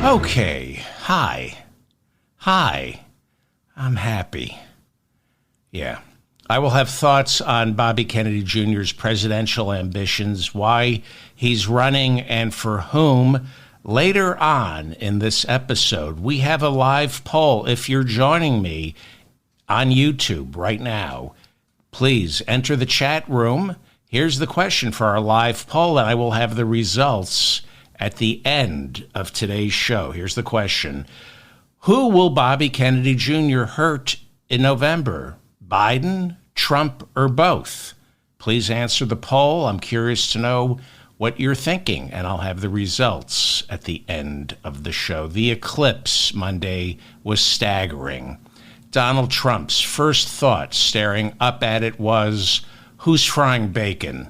Okay, hi. I'm happy. Yeah. I will have thoughts on Bobby Kennedy Jr.'s presidential ambitions, why he's running, and for whom later on in this episode. We have a live poll. If you're joining me on YouTube right now, please enter the chat room. Here's the question for our live poll, and I will have the results at the end of today's show. Here's the question. Who will Bobby Kennedy Jr. hurt in November? Biden, Trump, or both? Please answer the poll. I'm curious to know what you're thinking, and I'll have the results at the end of the show. The eclipse Monday was staggering. Donald Trump's first thought staring up at it was, who's frying bacon?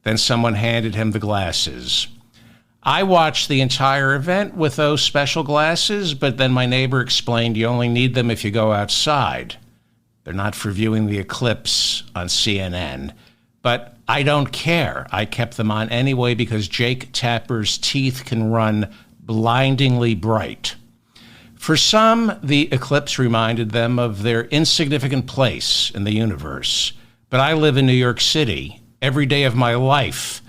Then someone handed him the glasses. I watched the entire event with those special glasses, but then my neighbor explained you only need them if you go outside. They're not for viewing the eclipse on CNN. But I don't care. I kept them on anyway because Jake Tapper's teeth can run blindingly bright. For some, the eclipse reminded them of their insignificant place in the universe. But I live in New York City. Every day of my life,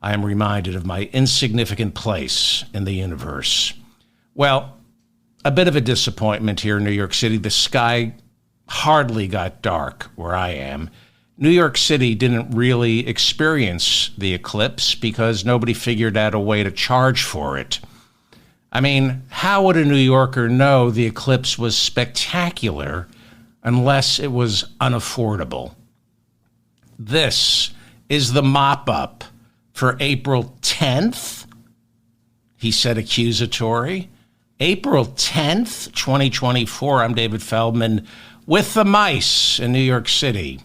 I am reminded of my insignificant place in the universe. Well, a bit of a disappointment here in New York City. The sky hardly got dark where I am. New York City didn't really experience the eclipse because nobody figured out a way to charge for it. I mean, how would a New Yorker know the eclipse was spectacular unless it was unaffordable? This is the mop-up for April 10th, he said accusatory. April 10th, 2024, I'm David Feldman with the mice in New York City.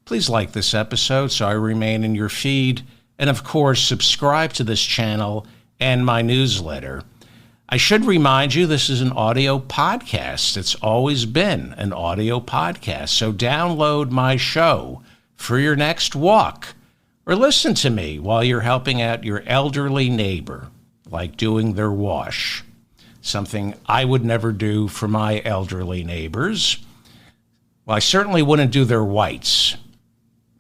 Please like this episode so I remain in your feed. And of course, subscribe to this channel and my newsletter. I should remind you this is an audio podcast. It's always been an audio podcast. So download my show for your next walk or listen to me while you're helping out your elderly neighbor, like doing their wash. Something I would never do for my elderly neighbors. Well, I certainly wouldn't do their whites.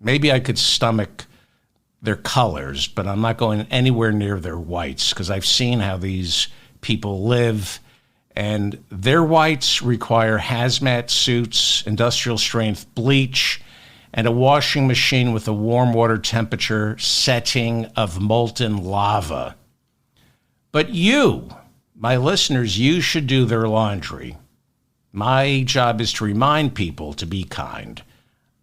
Maybe I could stomach their colors, but I'm not going anywhere near their whites because I've seen how these people live, and their whites require hazmat suits, industrial strength bleach, and a washing machine with a warm water temperature setting of molten lava. But you, my listeners, you should do their laundry. My job is to remind people to be kind.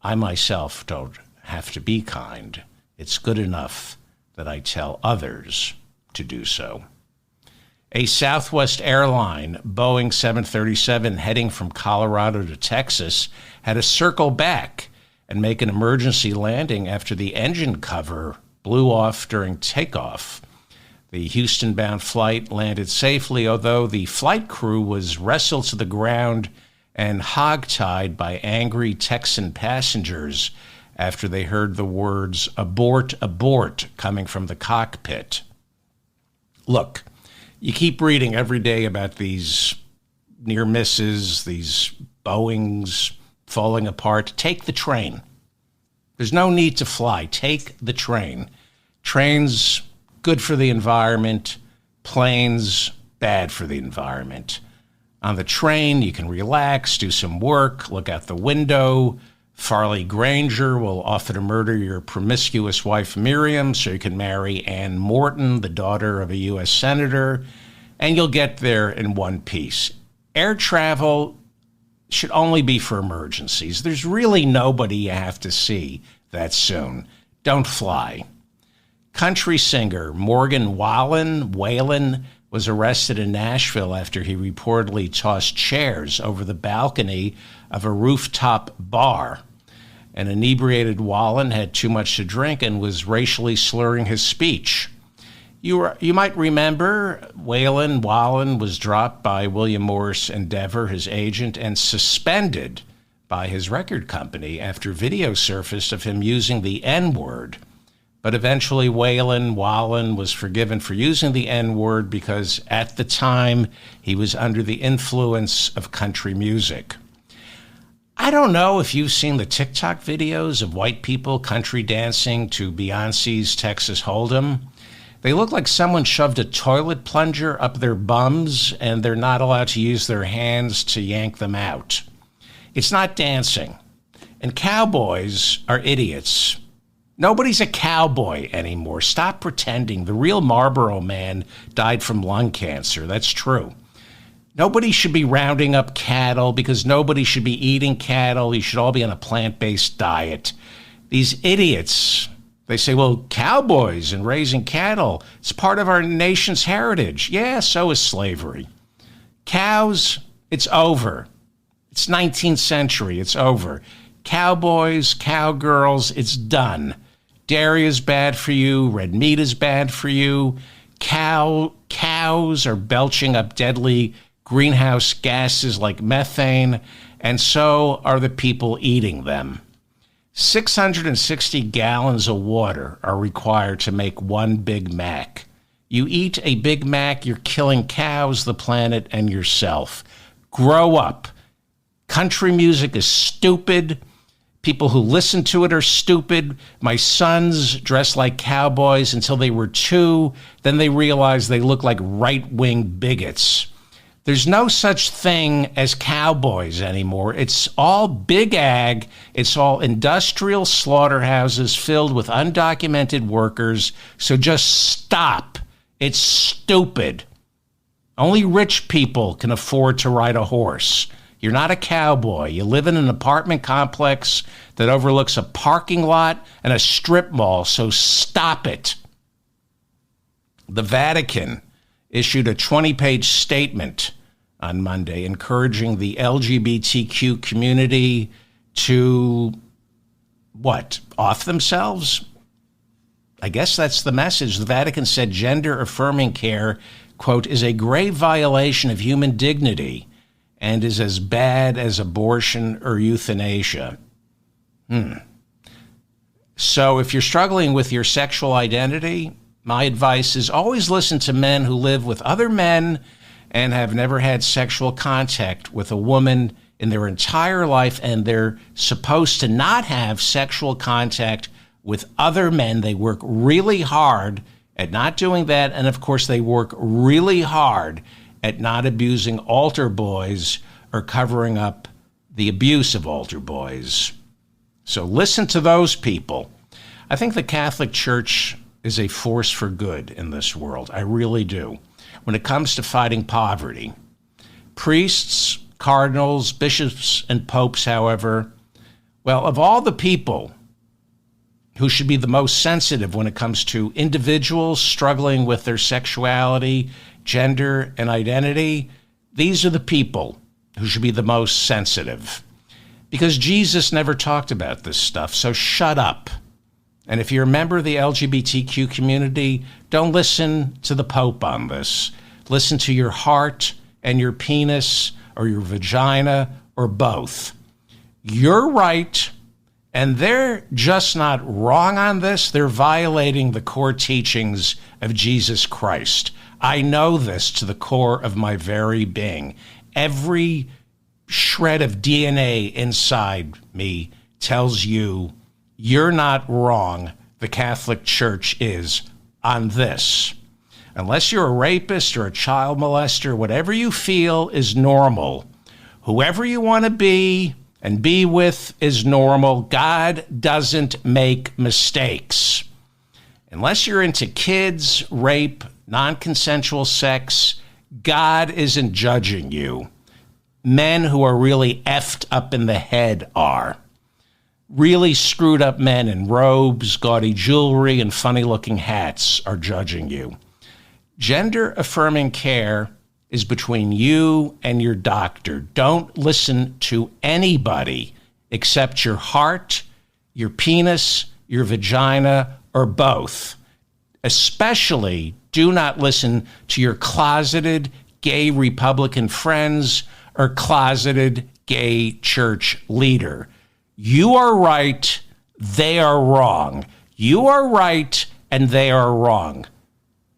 I myself don't have to be kind. It's good enough that I tell others to do so. A Southwest airline, Boeing 737, heading from Colorado to Texas, had to circle back and make an emergency landing after the engine cover blew off during takeoff. The Houston-bound flight landed safely, although the flight crew was wrestled to the ground and hogtied by angry Texan passengers after they heard the words, "Abort, abort," coming from the cockpit. Look, you keep reading every day about these near misses, these Boeings falling apart. Take the train. There's no need to fly. Take the train. Trains, good for the environment. Planes, bad for the environment. On the train, you can relax, do some work, look out the window. Farley Granger will offer to murder your promiscuous wife Miriam so you can marry Ann Morton, the daughter of a U.S. senator, and you'll get there in one piece. Air travel should only be for emergencies. There's really nobody you have to see that soon. Don't fly. Country singer Morgan Wallen was arrested in Nashville after he reportedly tossed chairs over the balcony of a rooftop bar. An inebriated Wallen had too much to drink and was racially slurring his speech. You might remember Wallen was dropped by William Morris Endeavor, his agent, and suspended by his record company after video surfaced of him using the N-word. But eventually Waylon Wallen was forgiven for using the N-word because at the time he was under the influence of country music. I don't know if you've seen the TikTok videos of white people country dancing to Beyonce's Texas Hold'em. They look like someone shoved a toilet plunger up their bums and they're not allowed to use their hands to yank them out. It's not dancing. And cowboys are idiots. Nobody's a cowboy anymore. Stop pretending. The real Marlboro Man died from lung cancer. That's true. Nobody should be rounding up cattle because nobody should be eating cattle. You should all be on a plant-based diet. These idiots, they say, well, cowboys and raising cattle, it's part of our nation's heritage. Yeah, so is slavery. Cows, it's over. It's 19th century. It's over. Cowboys, cowgirls, it's done. Dairy is bad for you. Red meat is bad for you. Cows are belching up deadly greenhouse gases like methane, and so are the people eating them. 660 gallons of water are required to make one Big Mac. You eat a Big Mac, you're killing cows, the planet, and yourself. Grow up. Country music is stupid. People who listen to it are stupid. My sons dress like cowboys until they were 2. Then they realized they look like right-wing bigots. There's no such thing as cowboys anymore. It's all big ag. It's all industrial slaughterhouses filled with undocumented workers. So just stop. It's stupid. Only rich people can afford to ride a horse. You're not a cowboy. You live in an apartment complex that overlooks a parking lot and a strip mall, so stop it. The Vatican issued a 20-page statement on Monday encouraging the LGBTQ community to, off themselves? I guess that's the message. The Vatican said gender-affirming care, quote, is a grave violation of human dignity and is as bad as abortion or euthanasia. So if you're struggling with your sexual identity, my advice is always listen to men who live with other men and have never had sexual contact with a woman in their entire life, and they're supposed to not have sexual contact with other men. They work really hard at not doing that, and of course they work really hard at not abusing altar boys or covering up the abuse of altar boys. So listen to those people. I think the Catholic Church is a force for good in this world. I really do. When it comes to fighting poverty, priests, cardinals, bishops, and popes, however, well, of all the people who should be the most sensitive when it comes to individuals struggling with their sexuality, gender, and identity, these are the people who should be the most sensitive. Because Jesus never talked about this stuff, so shut up. And if you're a member of the LGBTQ community, don't listen to the Pope on this. Listen to your heart and your penis or your vagina or both. You're right, and they're just not wrong on this. They're violating the core teachings of Jesus Christ. I know this to the core of my very being. Every shred of DNA inside me tells you you're not wrong. The Catholic Church is on this. Unless you're a rapist or a child molester, whatever you feel is normal. Whoever you want to be and be with is normal. God doesn't make mistakes. Unless you're into kids, rape, non-consensual sex, God isn't judging you. Men who are really effed up in the head are. Really screwed up men in robes, gaudy jewelry, and funny-looking hats are judging you. Gender-affirming care is between you and your doctor. Don't listen to anybody except your heart, your penis, your vagina, or both. Especially do not listen to your closeted gay Republican friends or closeted gay church leader. You are right, they are wrong. You are right and they are wrong.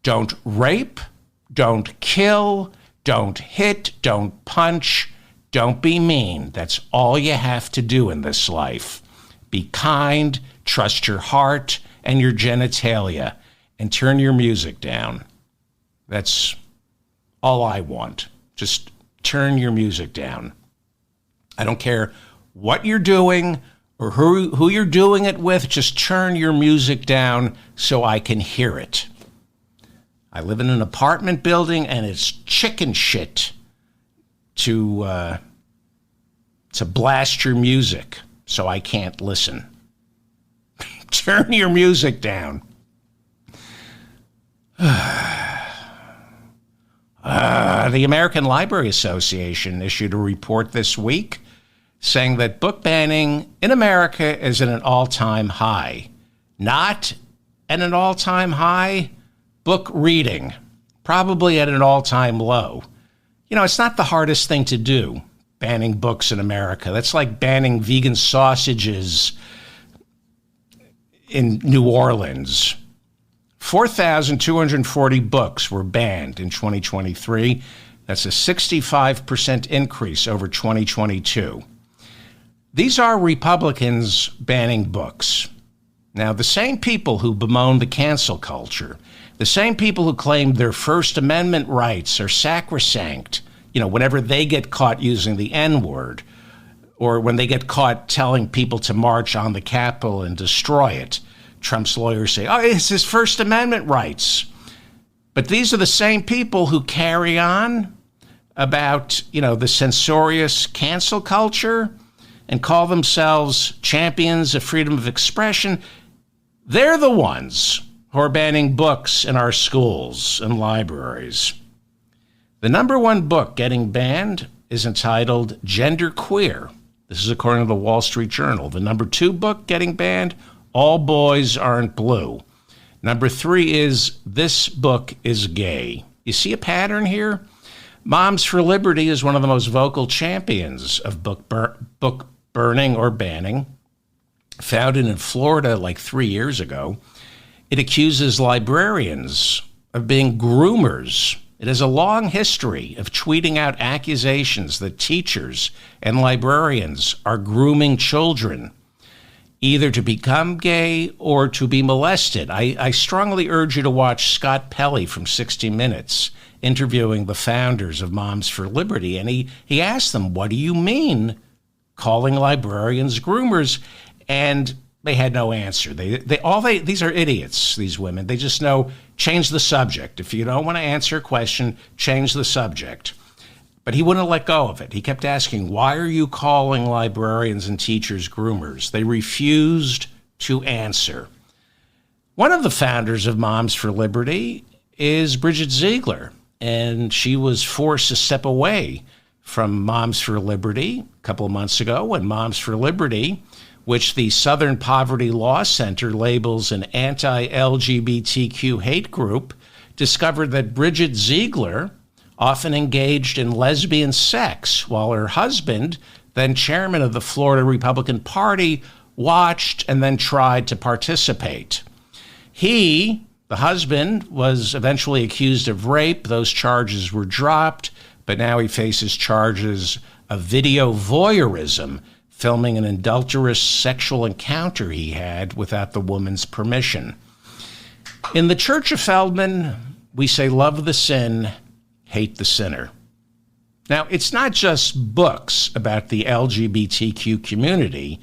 Don't rape, don't kill, don't hit, don't punch, don't be mean. That's all you have to do in this life. Be kind, trust your heart and your genitalia, and turn your music down. That's all I want. Just turn your music down. I don't care what you're doing or who you're doing it with. Just turn your music down so I can hear it. I live in an apartment building, and it's chicken shit to blast your music so I can't listen. Turn your music down. The American Library Association issued a report this week saying that book banning in America is at an all-time high. Not at an all-time high, book reading, probably at an all-time low. You know, it's not the hardest thing to do, banning books in America. That's like banning vegan sausages in New Orleans. 4,240 books were banned in 2023. That's a 65% increase over 2022. These are Republicans banning books. Now, the same people who bemoan the cancel culture, the same people who claim their First Amendment rights are sacrosanct, whenever they get caught using the N-word, or when they get caught telling people to march on the Capitol and destroy it, Trump's lawyers say, it's his First Amendment rights. But these are the same people who carry on about, the censorious cancel culture and call themselves champions of freedom of expression. They're the ones who are banning books in our schools and libraries. The number one book getting banned is entitled Genderqueer. This is according to the Wall Street Journal. The number two book getting banned, All Boys Aren't Blue. Number three is This Book is Gay. You see a pattern here? Moms for Liberty is one of the most vocal champions of book burning or banning. Founded in Florida like 3 years ago, it accuses librarians of being groomers. It has a long history of tweeting out accusations that teachers and librarians are grooming children, either to become gay or to be molested. I strongly urge you to watch Scott Pelley from 60 Minutes interviewing the founders of Moms for Liberty, and he asked them, what do you mean calling librarians groomers? And they had no answer. These are idiots, these women. They just know, change the subject. If you don't want to answer a question, change the subject. But he wouldn't let go of it. He kept asking, why are you calling librarians and teachers groomers? They refused to answer. One of the founders of Moms for Liberty is Bridget Ziegler, and she was forced to step away from Moms for Liberty a couple of months ago when Moms for Liberty, which the Southern Poverty Law Center labels an anti-LGBTQ hate group, discovered that Bridget Ziegler often engaged in lesbian sex while her husband, then chairman of the Florida Republican Party, watched and then tried to participate. He, the husband, was eventually accused of rape. Those charges were dropped, but now he faces charges of video voyeurism, filming an adulterous sexual encounter he had without the woman's permission. In the Church of Feldman, we say love the sin, hate the sinner. Now, it's not just books about the LGBTQ community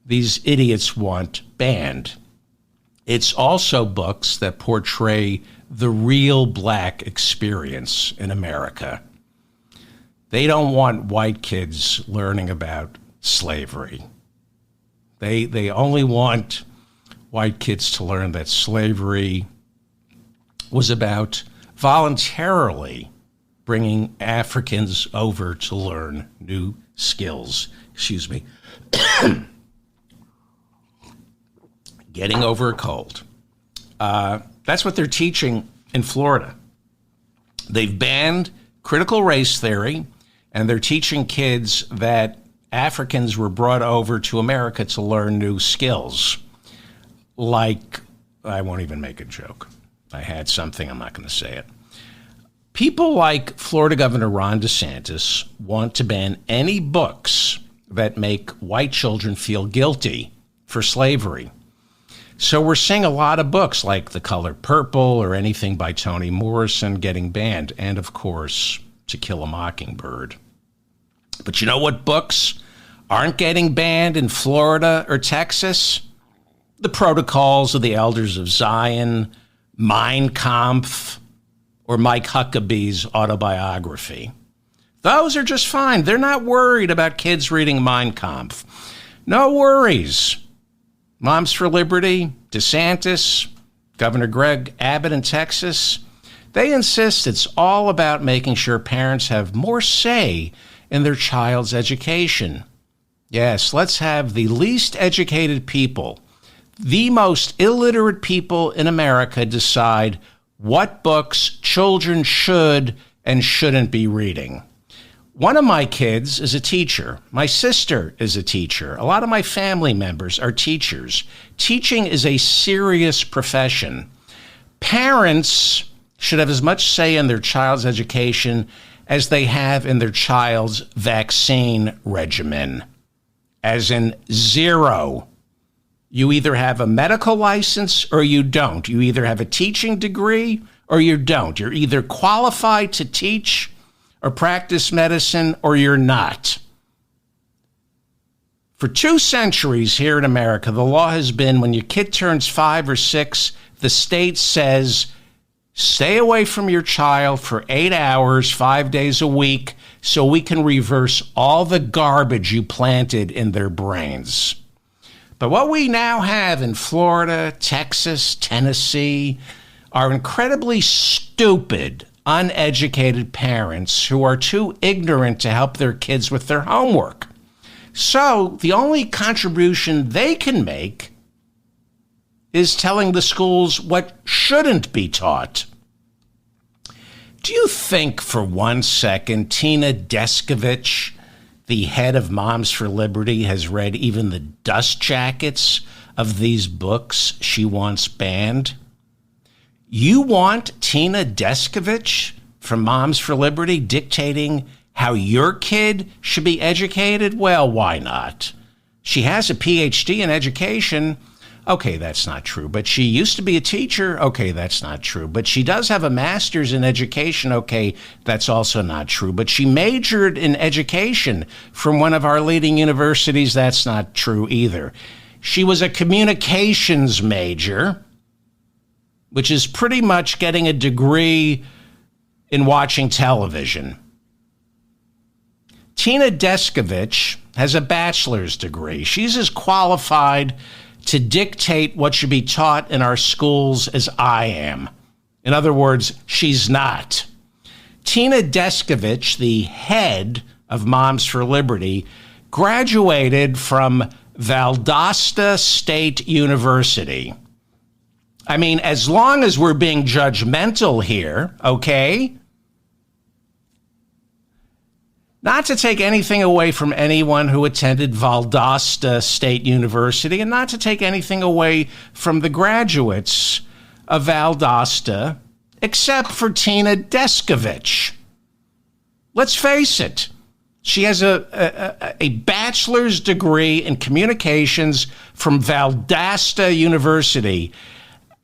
these idiots want banned. It's also books that portray the real black experience in America. They don't want white kids learning about slavery. They only want white kids to learn that slavery was about voluntarily bringing Africans over to learn new skills. Excuse me. Getting over a cold. That's what they're teaching in Florida. They've banned critical race theory, and they're teaching kids that Africans were brought over to America to learn new skills. like, I won't even make a joke. I had something, I'm not going to say it. People like Florida Governor Ron DeSantis want to ban any books that make white children feel guilty for slavery. So we're seeing a lot of books like The Color Purple or anything by Toni Morrison getting banned. And of course, To Kill a Mockingbird. But you know what books aren't getting banned in Florida or Texas? The Protocols of the Elders of Zion, Mein Kampf, or Mike Huckabee's autobiography. Those are just fine. They're not worried about kids reading Mein Kampf. No worries. Moms for Liberty, DeSantis, Governor Greg Abbott in Texas, they insist it's all about making sure parents have more say in their child's education. Yes, let's have the least educated people, the most illiterate people in America, decide what books children should and shouldn't be reading. One of my kids is a teacher. My sister is a teacher. A lot of my family members are teachers. Teaching is a serious profession. Parents should have as much say in their child's education as they have in their child's vaccine regimen, as in zero. You either have a medical license or you don't. You either have a teaching degree or you don't. You're either qualified to teach or practice medicine or you're not. For 2 centuries here in America, the law has been when your kid turns 5 or 6, the state says, stay away from your child for 8 hours, 5 days a week, so we can reverse all the garbage you planted in their brains. But what we now have in Florida, Texas, Tennessee, are incredibly stupid, uneducated parents who are too ignorant to help their kids with their homework. So the only contribution they can make is telling the schools what shouldn't be taught. Do you think for 1 second Tina Descovich, the head of Moms for Liberty, has read even the dust jackets of these books she wants banned? You want Tina Descovich from Moms for Liberty dictating how your kid should be educated? Well, why not? She has a PhD in education. Okay, that's not true. But she used to be a teacher. Okay, that's not true. But she does have a master's in education. Okay, that's also not true. But she majored in education from one of our leading universities. That's not true either. She was a communications major, which is pretty much getting a degree in watching television. Tina Descovich has a bachelor's degree. She's as qualified to dictate what should be taught in our schools as I am. In other words, she's not. Tina Descovich, the head of Moms for Liberty, graduated from Valdosta State University. I mean, as long as we're being judgmental here, okay? Not to take anything away from anyone who attended Valdosta State University, and not to take anything away from the graduates of Valdosta, except for Tina Descovich. Let's face it. She has a bachelor's degree in communications from Valdosta University.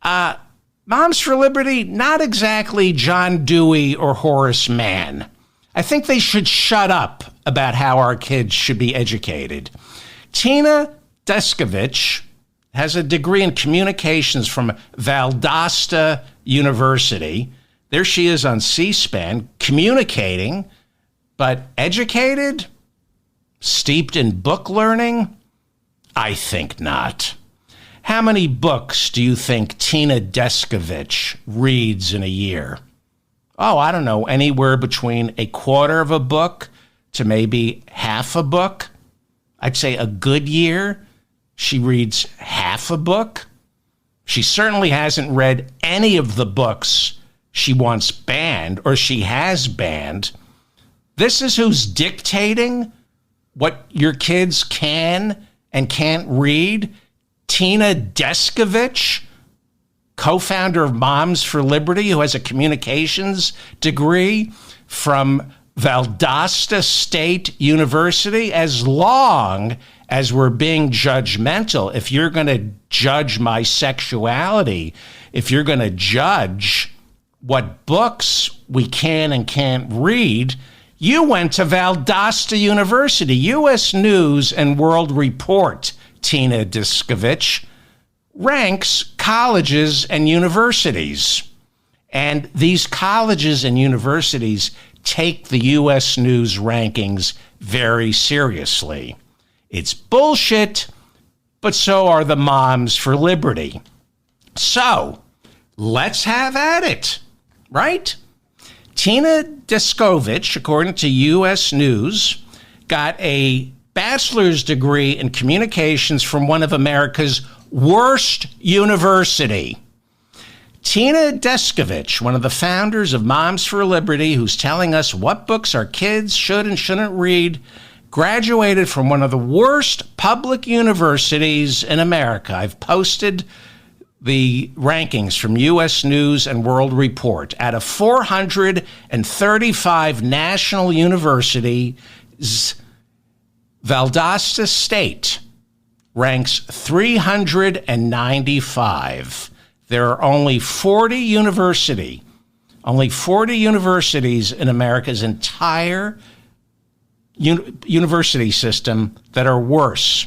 Moms for Liberty, not exactly John Dewey or Horace Mann. I think they should shut up about how our kids should be educated. Tina Descovich has a degree in communications from Valdosta University. There she is on C-SPAN communicating, but educated? Steeped in book learning? I think not. How many books do you think Tina Descovich reads in a year? Oh, I don't know, anywhere between a quarter of a book to maybe half a book. I'd say a good year, she reads half a book. She certainly hasn't read any of the books she wants banned or she has banned. This is who's dictating what your kids can and can't read. Tina Descovich, co-founder of Moms for Liberty, who has a communications degree from Valdosta State University. As long as we're being judgmental, if you're going to judge my sexuality, if you're going to judge what books we can and can't read, you went to Valdosta University. U.S. News and World Report, Tina Descovich, ranks colleges and universities. And these colleges and universities take the U.S. News rankings very seriously. It's bullshit, but so are the Moms for Liberty. So let's have at it, right? Tina Descovich, according to U.S. News, got a bachelor's degree in communications from one of America's worst university. Tina Descovich, one of the founders of Moms for Liberty, who's telling us what books our kids should and shouldn't read, graduated from one of the worst public universities in America. I've posted the rankings from U.S. News and World Report. Out of 435 national universities, Valdosta State ranks 395. There are only 40 universities in America's entire university system that are worse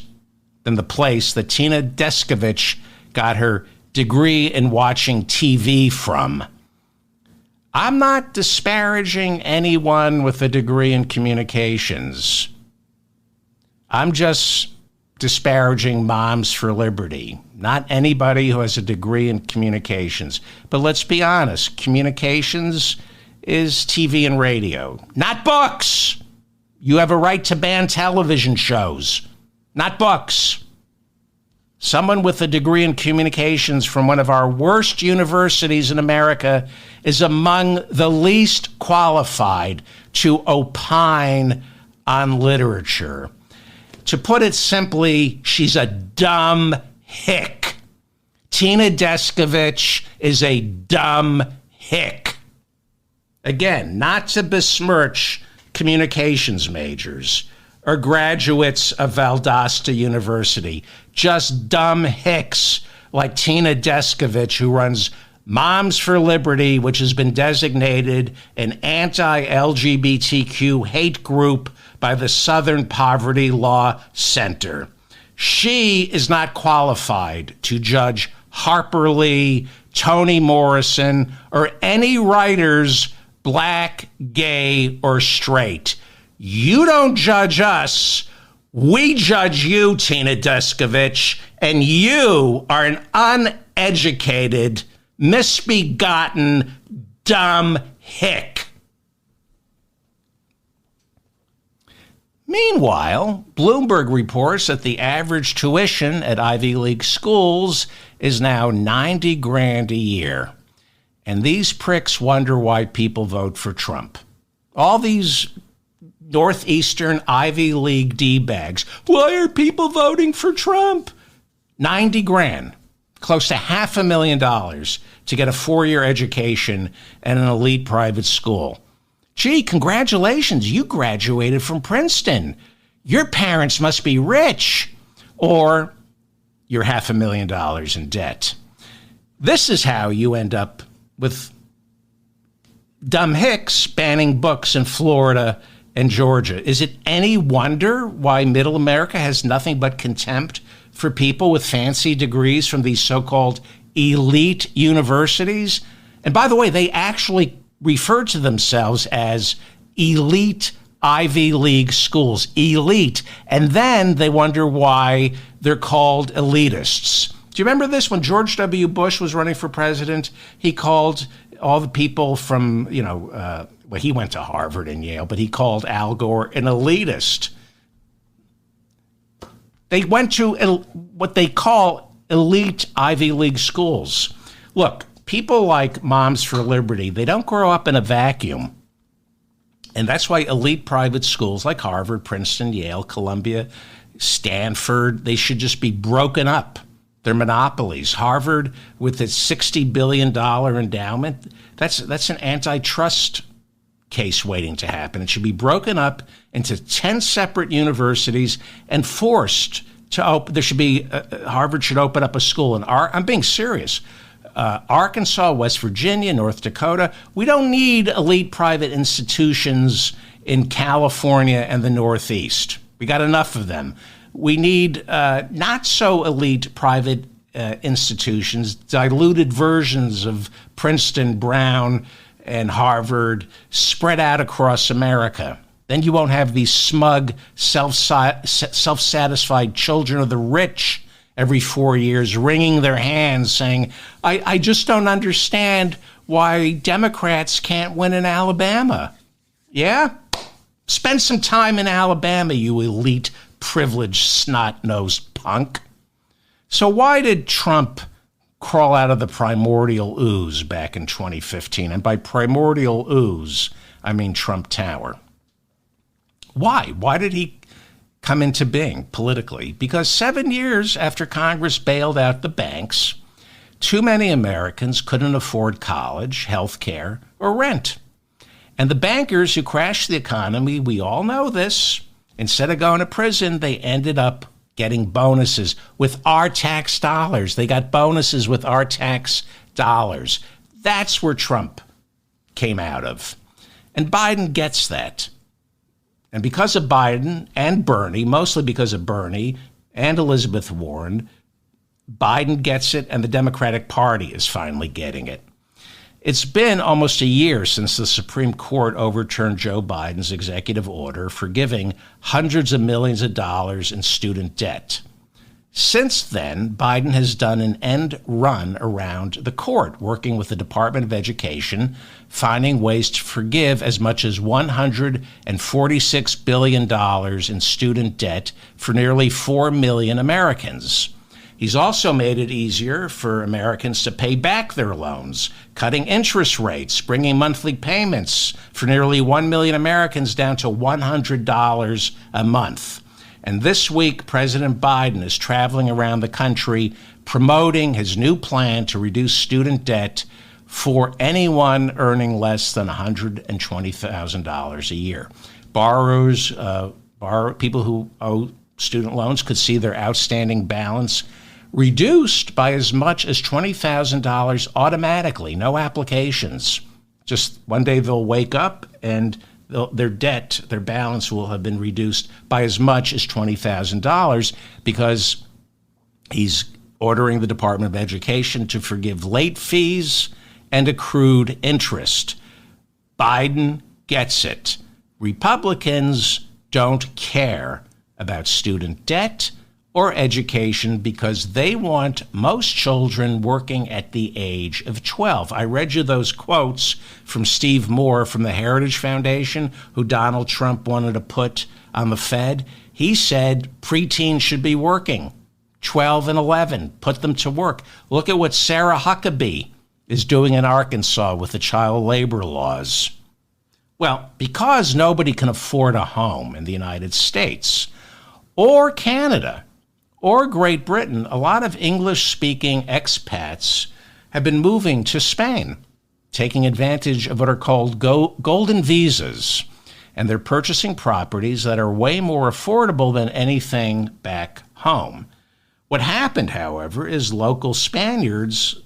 than the place that Tina Descovich got her degree in watching TV from. I'm not disparaging anyone with a degree in communications. I'm just disparaging Moms for Liberty, not anybody who has a degree in communications. But let's be honest, communications is TV and radio, not books. You have a right to ban television shows, not books. Someone with a degree in communications from one of our worst universities in America is among the least qualified to opine on literature. To put it simply, she's a dumb hick. Tina Descovich is a dumb hick. Again, not to besmirch communications majors or graduates of Valdosta University, just dumb hicks like Tina Descovich, who runs Moms for Liberty, which has been designated an anti-LGBTQ hate group by the Southern Poverty Law Center. She is not qualified to judge Harper Lee, Toni Morrison, or any writers, black, gay, or straight. You don't judge us. We judge you, Tina Descovich, and you are an uneducated, misbegotten, dumb hick. Meanwhile, Bloomberg reports that the average tuition at Ivy League schools is now $90,000 a year. And these pricks wonder why people vote for Trump. All these Northeastern Ivy League D-bags. Why are people voting for Trump? $90,000, close to $500,000 to get a 4-year education at an elite private school. Gee, congratulations, you graduated from Princeton. Your parents must be rich. Or you're $500,000 in debt. This is how you end up with dumb hicks banning books in Florida and Georgia. Is it any wonder why middle America has nothing but contempt for people with fancy degrees from these so-called elite universities? And by the way, they actually refer to themselves as elite Ivy League schools, elite. And then they wonder why they're called elitists. Do you remember this? When George W. Bush was running for president, he called all the people from, well, he went to Harvard and Yale, but he called Al Gore an elitist. They went to what they call elite Ivy League schools. Look, people like Moms for Liberty, they don't grow up in a vacuum. And that's why elite private schools like Harvard, Princeton, Yale, Columbia, Stanford, they should just be broken up. They're monopolies. Harvard, with its $60 billion endowment, that's an antitrust case waiting to happen. It should be broken up into 10 separate universities and forced to open. There should be, Harvard should open up a school in I'm being serious. Arkansas, West Virginia, North Dakota. We don't need elite private institutions in California and the Northeast. We got enough of them. We need not so elite private institutions, diluted versions of Princeton, Brown, and Harvard spread out across America. Then you won't have these smug, self-satisfied children of the rich every 4 years wringing their hands saying, I just don't understand why Democrats can't win in Alabama. Yeah? Spend some time in Alabama, you elite, privileged, snot-nosed punk. So why did Trump crawl out of the primordial ooze back in 2015? And by primordial ooze, I mean Trump Tower. Why? Why did he come into being politically? Because 7 years after Congress bailed out the banks, too many Americans couldn't afford college, health care, or rent. And the bankers who crashed the economy, we all know this, instead of going to prison, they ended up getting bonuses with our tax dollars. They got bonuses with our tax dollars. That's where Trump came out of. And Biden gets that. And because of Biden and Bernie, mostly because of Bernie and Elizabeth Warren, Biden gets it and the Democratic Party is finally getting it. It's been almost a year since the Supreme Court overturned Joe Biden's executive order forgiving hundreds of millions of dollars in student debt. Since then, Biden has done an end run around the court, working with the Department of Education, finding ways to forgive as much as $146 billion in student debt for nearly 4 million Americans. He's also made it easier for Americans to pay back their loans, cutting interest rates, bringing monthly payments for nearly 1 million Americans down to $100 a month. And this week, President Biden is traveling around the country promoting his new plan to reduce student debt for anyone earning less than $120,000 a year. People who owe student loans could see their outstanding balance reduced by as much as $20,000 automatically, no applications. Just one day they'll wake up and their debt, their balance will have been reduced by as much as $20,000 because he's ordering the Department of Education to forgive late fees and accrued interest. Biden gets it. Republicans don't care about student debt or education because they want most children working at the age of 12. I read you those quotes from Steve Moore from the Heritage Foundation, who Donald Trump wanted to put on the Fed. He said preteens should be working, 12 and 11, put them to work. Look at what Sarah Huckabee is doing in Arkansas with the child labor laws. Well, because nobody can afford a home in the United States or Canada or Great Britain, a lot of English-speaking expats have been moving to Spain, taking advantage of what are called golden visas, and they're purchasing properties that are way more affordable than anything back home. What happened, however, is local Spaniards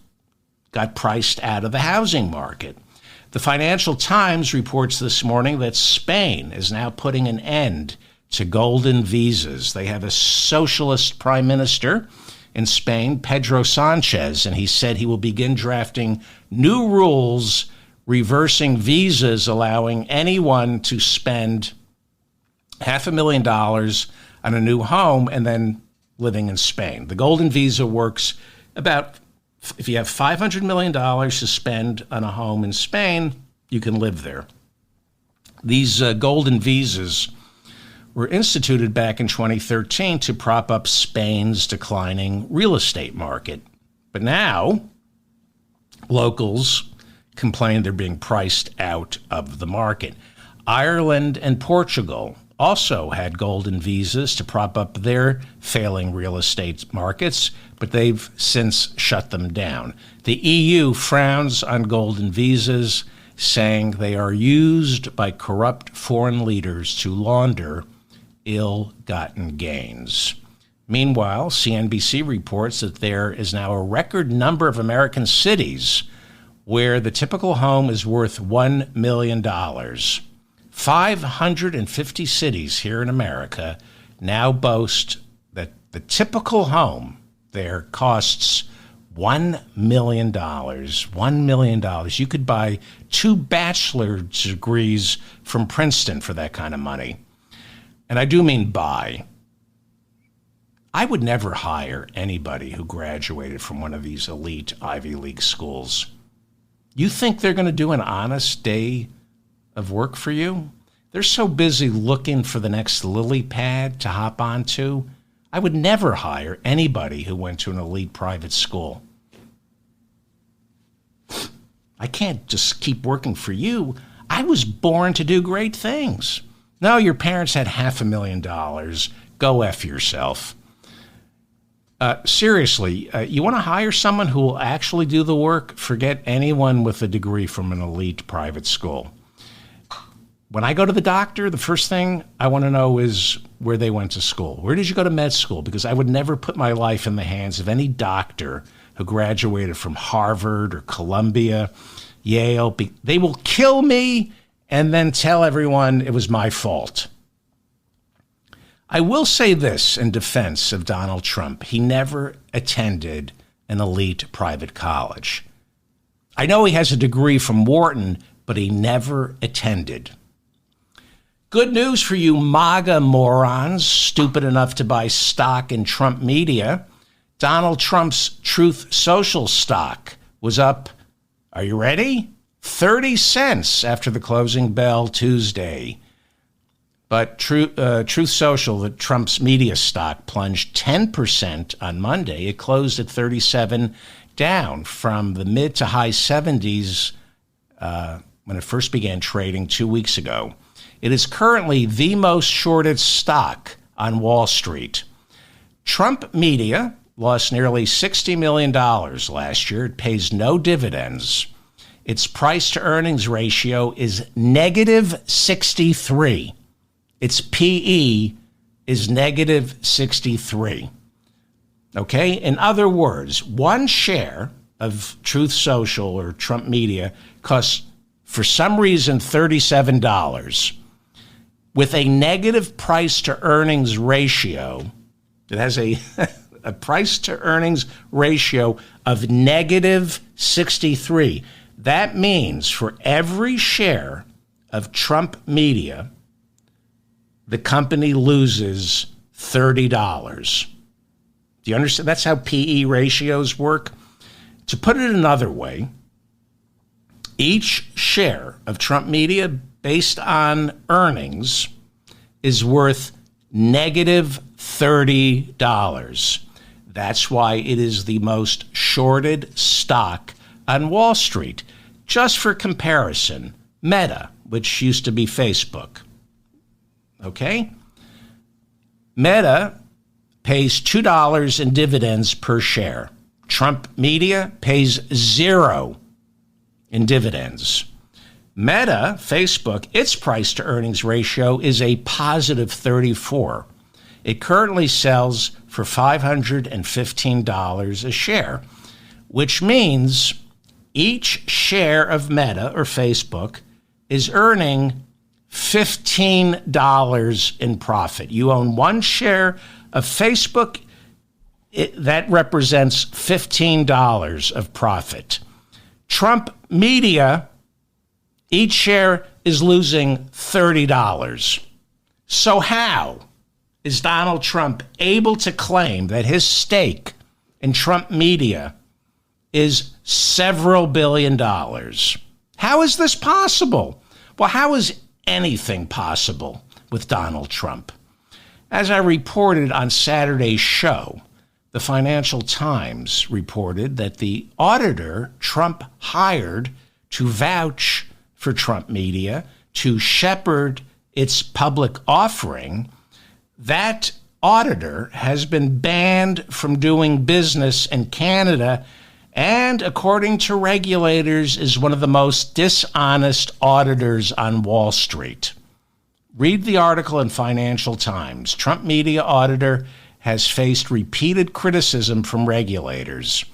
got priced out of the housing market. The Financial Times reports this morning that Spain is now putting an end to golden visas. They have a socialist prime minister in Spain, Pedro Sanchez, and he said he will begin drafting new rules reversing visas, allowing anyone to spend $500,000 on a new home and then living in Spain. The golden visa works about, if you have $500 million to spend on a home in Spain, you can live there. These golden visas were instituted back in 2013 to prop up Spain's declining real estate market. But now, locals complain they're being priced out of the market. Ireland and Portugal also had golden visas to prop up their failing real estate markets, but they've since shut them down. The EU frowns on golden visas, saying they are used by corrupt foreign leaders to launder ill-gotten gains. Meanwhile, CNBC reports that there is now a record number of American cities where the typical home is worth $1 million. 550 cities here in America now boast that the typical home there costs $1 million. $1 million. You could buy 2 bachelor's degrees from Princeton for that kind of money. And I do mean buy. I would never hire anybody who graduated from one of these elite Ivy League schools. You think they're going to do an honest day of work for you? They're so busy looking for the next lily pad to hop onto. I would never hire anybody who went to an elite private school. I can't just keep working for you. I was born to do great things. No, your parents had $500,000. Go F yourself. Seriously, you want to hire someone who will actually do the work? Forget anyone with a degree from an elite private school. When I go to the doctor, the first thing I want to know is where they went to school. Where did you go to med school? Because I would never put my life in the hands of any doctor who graduated from Harvard or Columbia, Yale. They will kill me and then tell everyone it was my fault. I will say this in defense of Donald Trump. He never attended an elite private college. I know he has a degree from Wharton, but he never attended. Good news for you MAGA morons, stupid enough to buy stock in Trump Media. Donald Trump's Truth Social stock was up, are you ready? 30 cents after the closing bell Tuesday. But Truth Social, the Trump's media stock, plunged 10% on Monday. It closed at 37, down from the mid to high 70s when it first began trading 2 weeks ago. It is currently the most shorted stock on Wall Street. Trump Media lost nearly $60 million last year. It pays no dividends. Its price-to-earnings ratio is negative 63. Its PE is negative 63. Okay? In other words, one share of Truth Social or Trump Media costs, for some reason, $37. With a negative price-to-earnings ratio, it has a price-to-earnings ratio of negative 63. That means for every share of Trump Media, the company loses $30. Do you understand? That's how PE ratios work. To put it another way, each share of Trump Media based on earnings is worth negative $30. That's why it is the most shorted stock on Wall Street. Just for comparison, Meta, which used to be Facebook, okay? Meta pays $2 in dividends per share. Trump Media pays $0 in dividends. Meta, Facebook, its price-to-earnings ratio is a positive 34. It currently sells for $515 a share, which means each share of Meta or Facebook is earning $15 in profit. You own one share of Facebook, that represents $15 of profit. Trump Media, each share is losing $30. So how is Donald Trump able to claim that his stake in Trump Media is several billion dollars? How is this possible? Well, how is anything possible with Donald Trump? As I reported on Saturday's show, the Financial Times reported that the auditor Trump hired to vouch for Trump Media to shepherd its public offering, that auditor has been banned from doing business in Canada and, according to regulators, is one of the most dishonest auditors on Wall Street. Read the article in Financial Times. Trump media auditor has faced repeated criticism from regulators.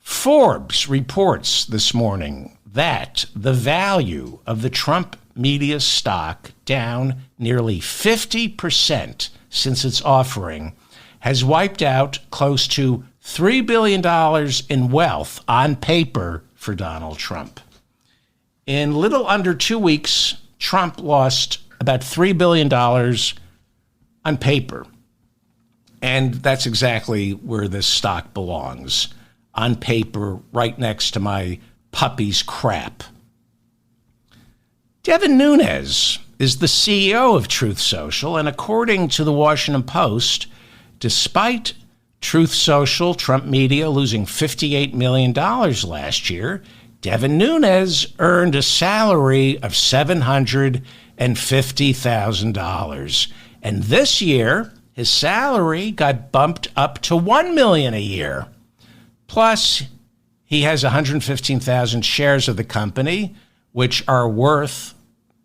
Forbes reports this morning that the value of the Trump media stock, down nearly 50% since its offering, has wiped out close to $3 billion in wealth on paper for Donald Trump. In little under 2 weeks, Trump lost about $3 billion on paper. And that's exactly where this stock belongs, on paper, right next to my puppy's crap. Devin Nunes is the CEO of Truth Social, and according to the Washington Post, despite Truth Social, Trump Media losing $58 million last year, Devin Nunes earned a salary of $750,000. And this year, his salary got bumped up to $1 million a year. Plus, he has 115,000 shares of the company, which are worth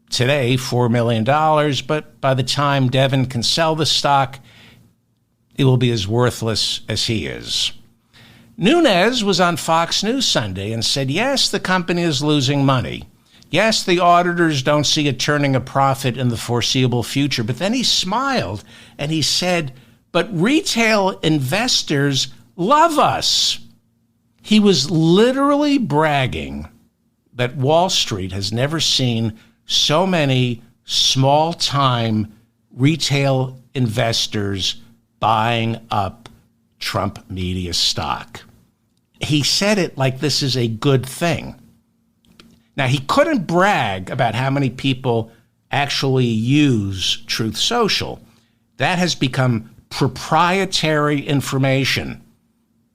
today $4 million. But by the time Devin can sell the stock, it will be as worthless as he is. Nunes was on Fox News Sunday and said, yes, the company is losing money. Yes, the auditors don't see it turning a profit in the foreseeable future. But then he smiled and he said, but retail investors love us. He was literally bragging that Wall Street has never seen so many small-time retail investors buying up Trump media stock. He said it like this is a good thing. Now, he couldn't brag about how many people actually use Truth Social. That has become proprietary information.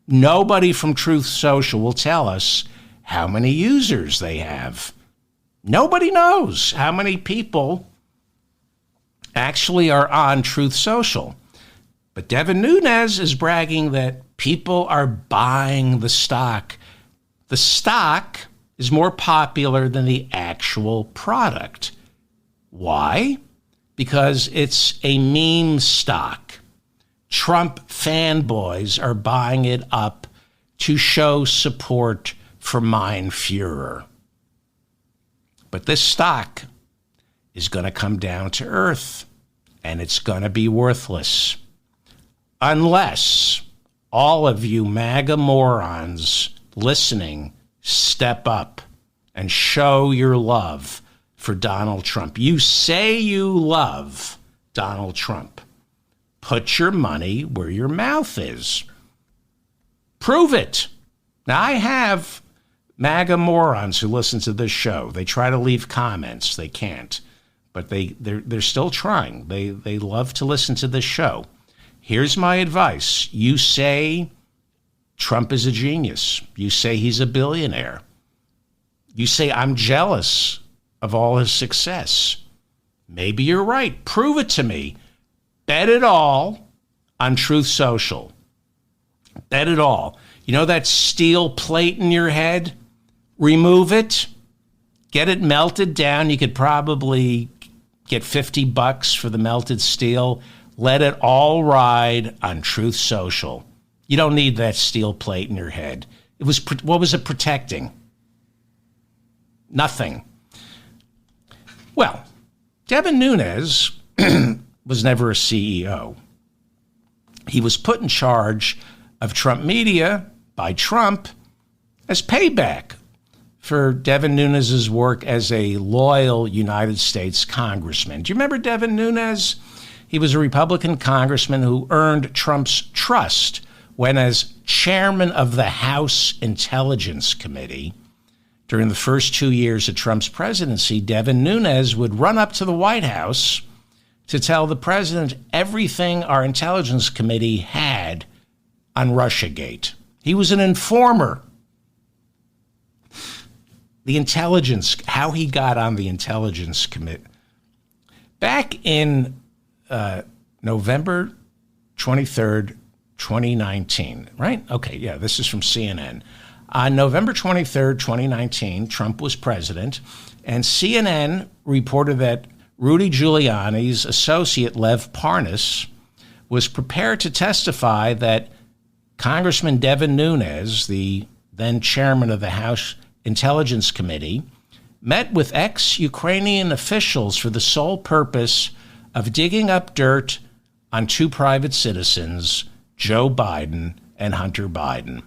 Nobody from Truth Social will tell us how many users they have. Nobody knows how many people actually are on Truth Social. But Devin Nunes is bragging that people are buying the stock. The stock is more popular than the actual product. Why? Because it's a meme stock. Trump fanboys are buying it up to show support for Mein Führer. But this stock is going to come down to earth, and it's going to be worthless. Unless all of you MAGA morons listening step up and show your love for Donald Trump. You say you love Donald Trump. Put your money where your mouth is. Prove it. Now, I have MAGA morons who listen to this show. They try to leave comments. They can't. But they're still trying. They love to listen to this show. Here's my advice. You say Trump is a genius. You say he's a billionaire. You say I'm jealous of all his success. Maybe you're right. Prove it to me. Bet it all on Truth Social. Bet it all. You know that steel plate in your head? Remove it. Get it melted down. You could probably get $50 for the melted steel. Let it all ride on Truth Social. You don't need that steel plate in your head. What was it protecting? Nothing. Well, Devin Nunes was never a CEO. He was put in charge of Trump Media by Trump as payback for Devin Nunes' work as a loyal United States congressman. Do you remember Devin Nunes? He was a Republican congressman who earned Trump's trust when, as chairman of the House Intelligence Committee, during the first 2 years of Trump's presidency, Devin Nunes would run up to the White House to tell the president everything our Intelligence Committee had on Russiagate. He was an informer. The intelligence, how he got on the Intelligence Committee. Back in November 23rd, 2019, right? Okay, yeah, this is from CNN. On November 23rd, 2019, Trump was president, and CNN reported that Rudy Giuliani's associate, Lev Parnas, was prepared to testify that Congressman Devin Nunes, the then chairman of the House Intelligence Committee, met with ex-Ukrainian officials for the sole purpose of digging up dirt on two private citizens, Joe Biden and Hunter Biden.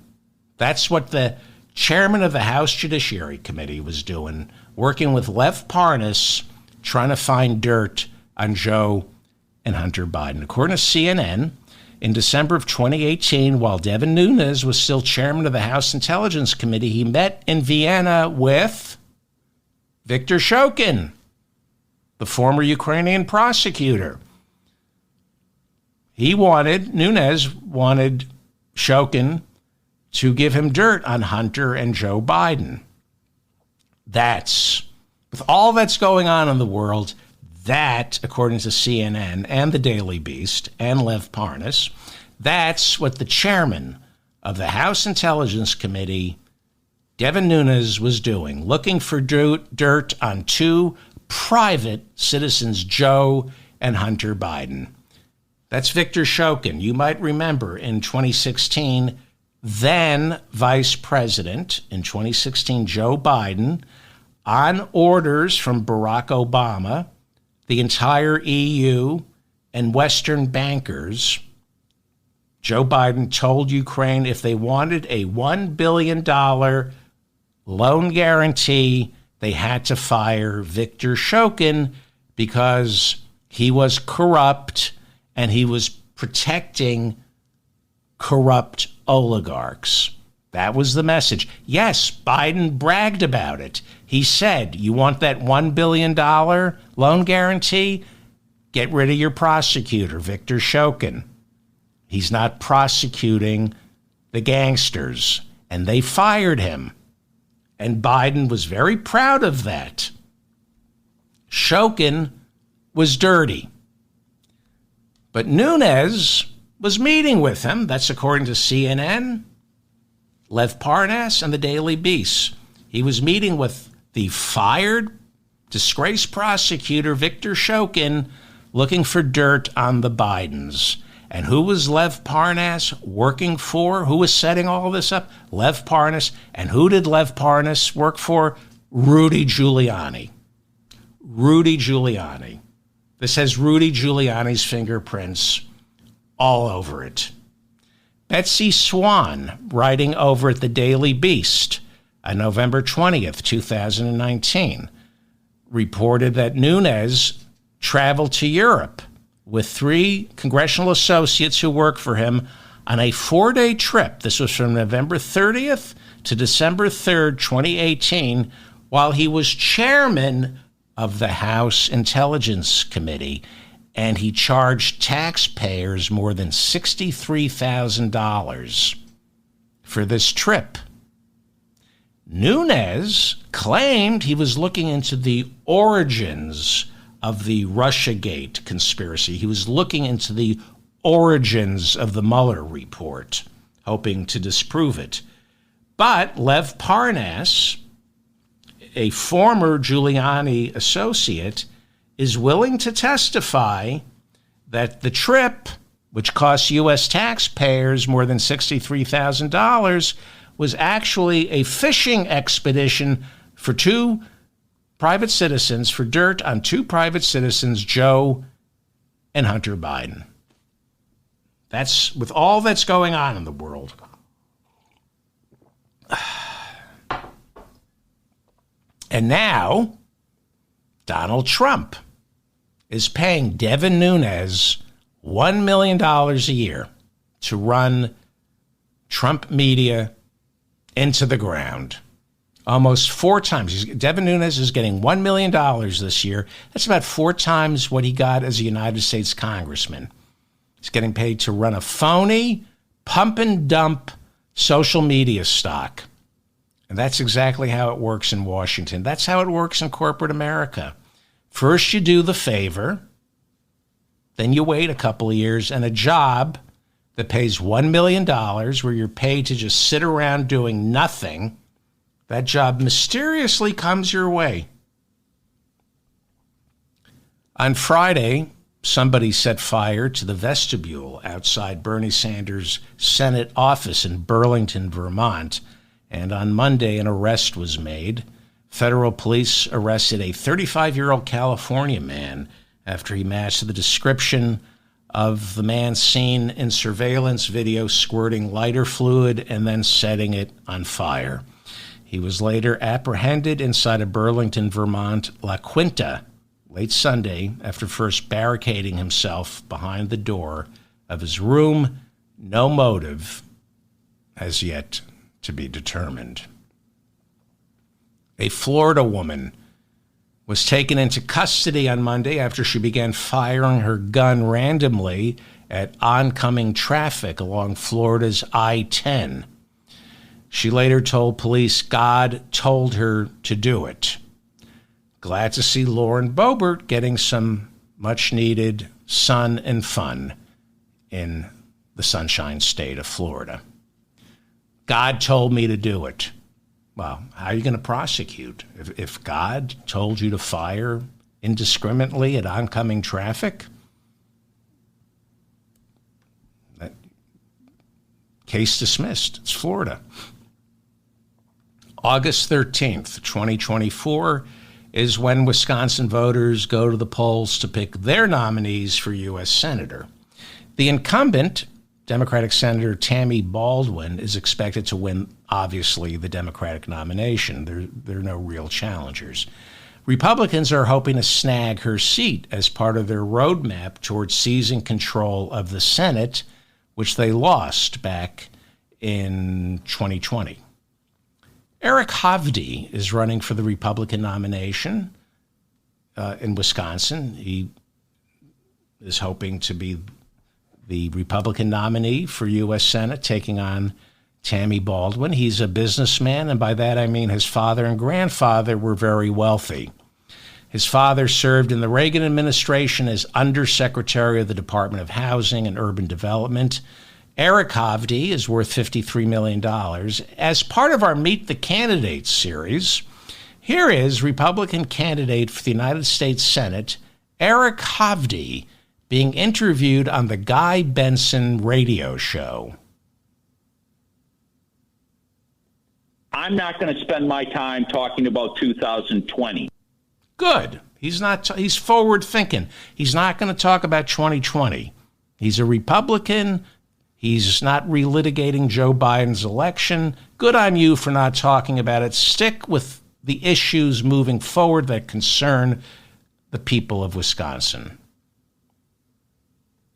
That's what the chairman of the House Judiciary Committee was doing, working with Lev Parnas, trying to find dirt on Joe and Hunter Biden. According to CNN, in December of 2018, while Devin Nunes was still chairman of the House Intelligence Committee, he met in Vienna with Viktor Shokin, the former Ukrainian prosecutor. Nunes wanted Shokin to give him dirt on Hunter and Joe Biden. With all that's going on in the world, that, according to CNN and the Daily Beast and Lev Parnas, that's what the chairman of the House Intelligence Committee, Devin Nunes, was doing, looking for dirt on two private citizens, Joe and Hunter Biden. That's Viktor Shokin. You might remember in 2016, then Vice President in 2016, Joe Biden, on orders from Barack Obama, the entire EU, and Western bankers, Joe Biden told Ukraine if they wanted a $1 billion loan guarantee, they had to fire Viktor Shokin because he was corrupt and he was protecting corrupt oligarchs. That was the message. Yes, Biden bragged about it. He said, you want that $1 billion loan guarantee? Get rid of your prosecutor, Viktor Shokin. He's not prosecuting the gangsters. And they fired him. And Biden was very proud of that. Shokin was dirty. But Nunes was meeting with him. That's according to CNN, Lev Parnas, and the Daily Beast. He was meeting with the fired, disgraced prosecutor, Viktor Shokin, looking for dirt on the Bidens. And who was Lev Parnas working for? Who was setting all this up? Lev Parnas. And who did Lev Parnas work for? Rudy Giuliani. Rudy Giuliani. This has Rudy Giuliani's fingerprints all over it. Betsy Swan, writing over at the Daily Beast on November 20th, 2019, reported that Nunes traveled to Europe with 3 congressional associates who work for him on a 4-day trip. This was from November 30th to December 3rd, 2018, while he was chairman of the House Intelligence Committee, and he charged taxpayers more than $63,000 for this trip. Nunes claimed he was looking into the origins of the Russiagate conspiracy. He was looking into the origins of the Mueller report, hoping to disprove it. But Lev Parnas, a former Giuliani associate, is willing to testify that the trip, which cost U.S. taxpayers more than $63,000, was actually a fishing expedition for 2 private citizens, for dirt on 2 private citizens, Joe and Hunter Biden. That's with all that's going on in the world. And now Donald Trump is paying Devin Nunes $1 million a year to run Trump media into the ground. Almost 4 times. Devin Nunes is getting $1 million this year. That's about 4 times what he got as a United States congressman. He's getting paid to run a phony, pump and dump social media stock. And that's exactly how it works in Washington. That's how it works in corporate America. First, you do the favor, then you wait a couple of years, and a job that pays $1 million, where you're paid to just sit around doing nothing, that job mysteriously comes your way. On Friday, somebody set fire to the vestibule outside Bernie Sanders' Senate office in Burlington, Vermont, and on Monday, an arrest was made. Federal police arrested a 35-year-old California man after he matched the description of the man seen in surveillance video squirting lighter fluid and then setting it on fire. He was later apprehended inside a Burlington, Vermont La Quinta late Sunday after first barricading himself behind the door of his room. No motive has yet to be determined. A Florida woman was taken into custody on Monday after she began firing her gun randomly at oncoming traffic along Florida's I-10. She later told police God told her to do it. Glad to see Lauren Boebert getting some much-needed sun and fun in the Sunshine State of Florida. God told me to do it. Well, how are you going to prosecute? If God told you to fire indiscriminately at oncoming traffic? That case dismissed. It's Florida. August 13th, 2024 is when Wisconsin voters go to the polls to pick their nominees for U.S. Senator. The incumbent, Democratic Senator Tammy Baldwin, is expected to win, obviously, the Democratic nomination. There are no real challengers. Republicans are hoping to snag her seat as part of their roadmap towards seizing control of the Senate, which they lost back in 2020. Eric Hovde is running for the Republican nomination in Wisconsin. He is hoping to be the Republican nominee for U.S. Senate, taking on Tammy Baldwin. He's a businessman, and by that I mean his father and grandfather were very wealthy. His father served in the Reagan administration as Undersecretary of the Department of Housing and Urban Development. Eric Hovde is worth $53 million. As part of our Meet the Candidates series, here is Republican candidate for the United States Senate, Eric Hovde, being interviewed on the Guy Benson radio show. I'm not going to spend my time talking about 2020. Good. He's forward thinking. He's not going to talk about 2020. He's a Republican. He's not relitigating Joe Biden's election. Good on you for not talking about it. Stick with the issues moving forward that concern the people of Wisconsin.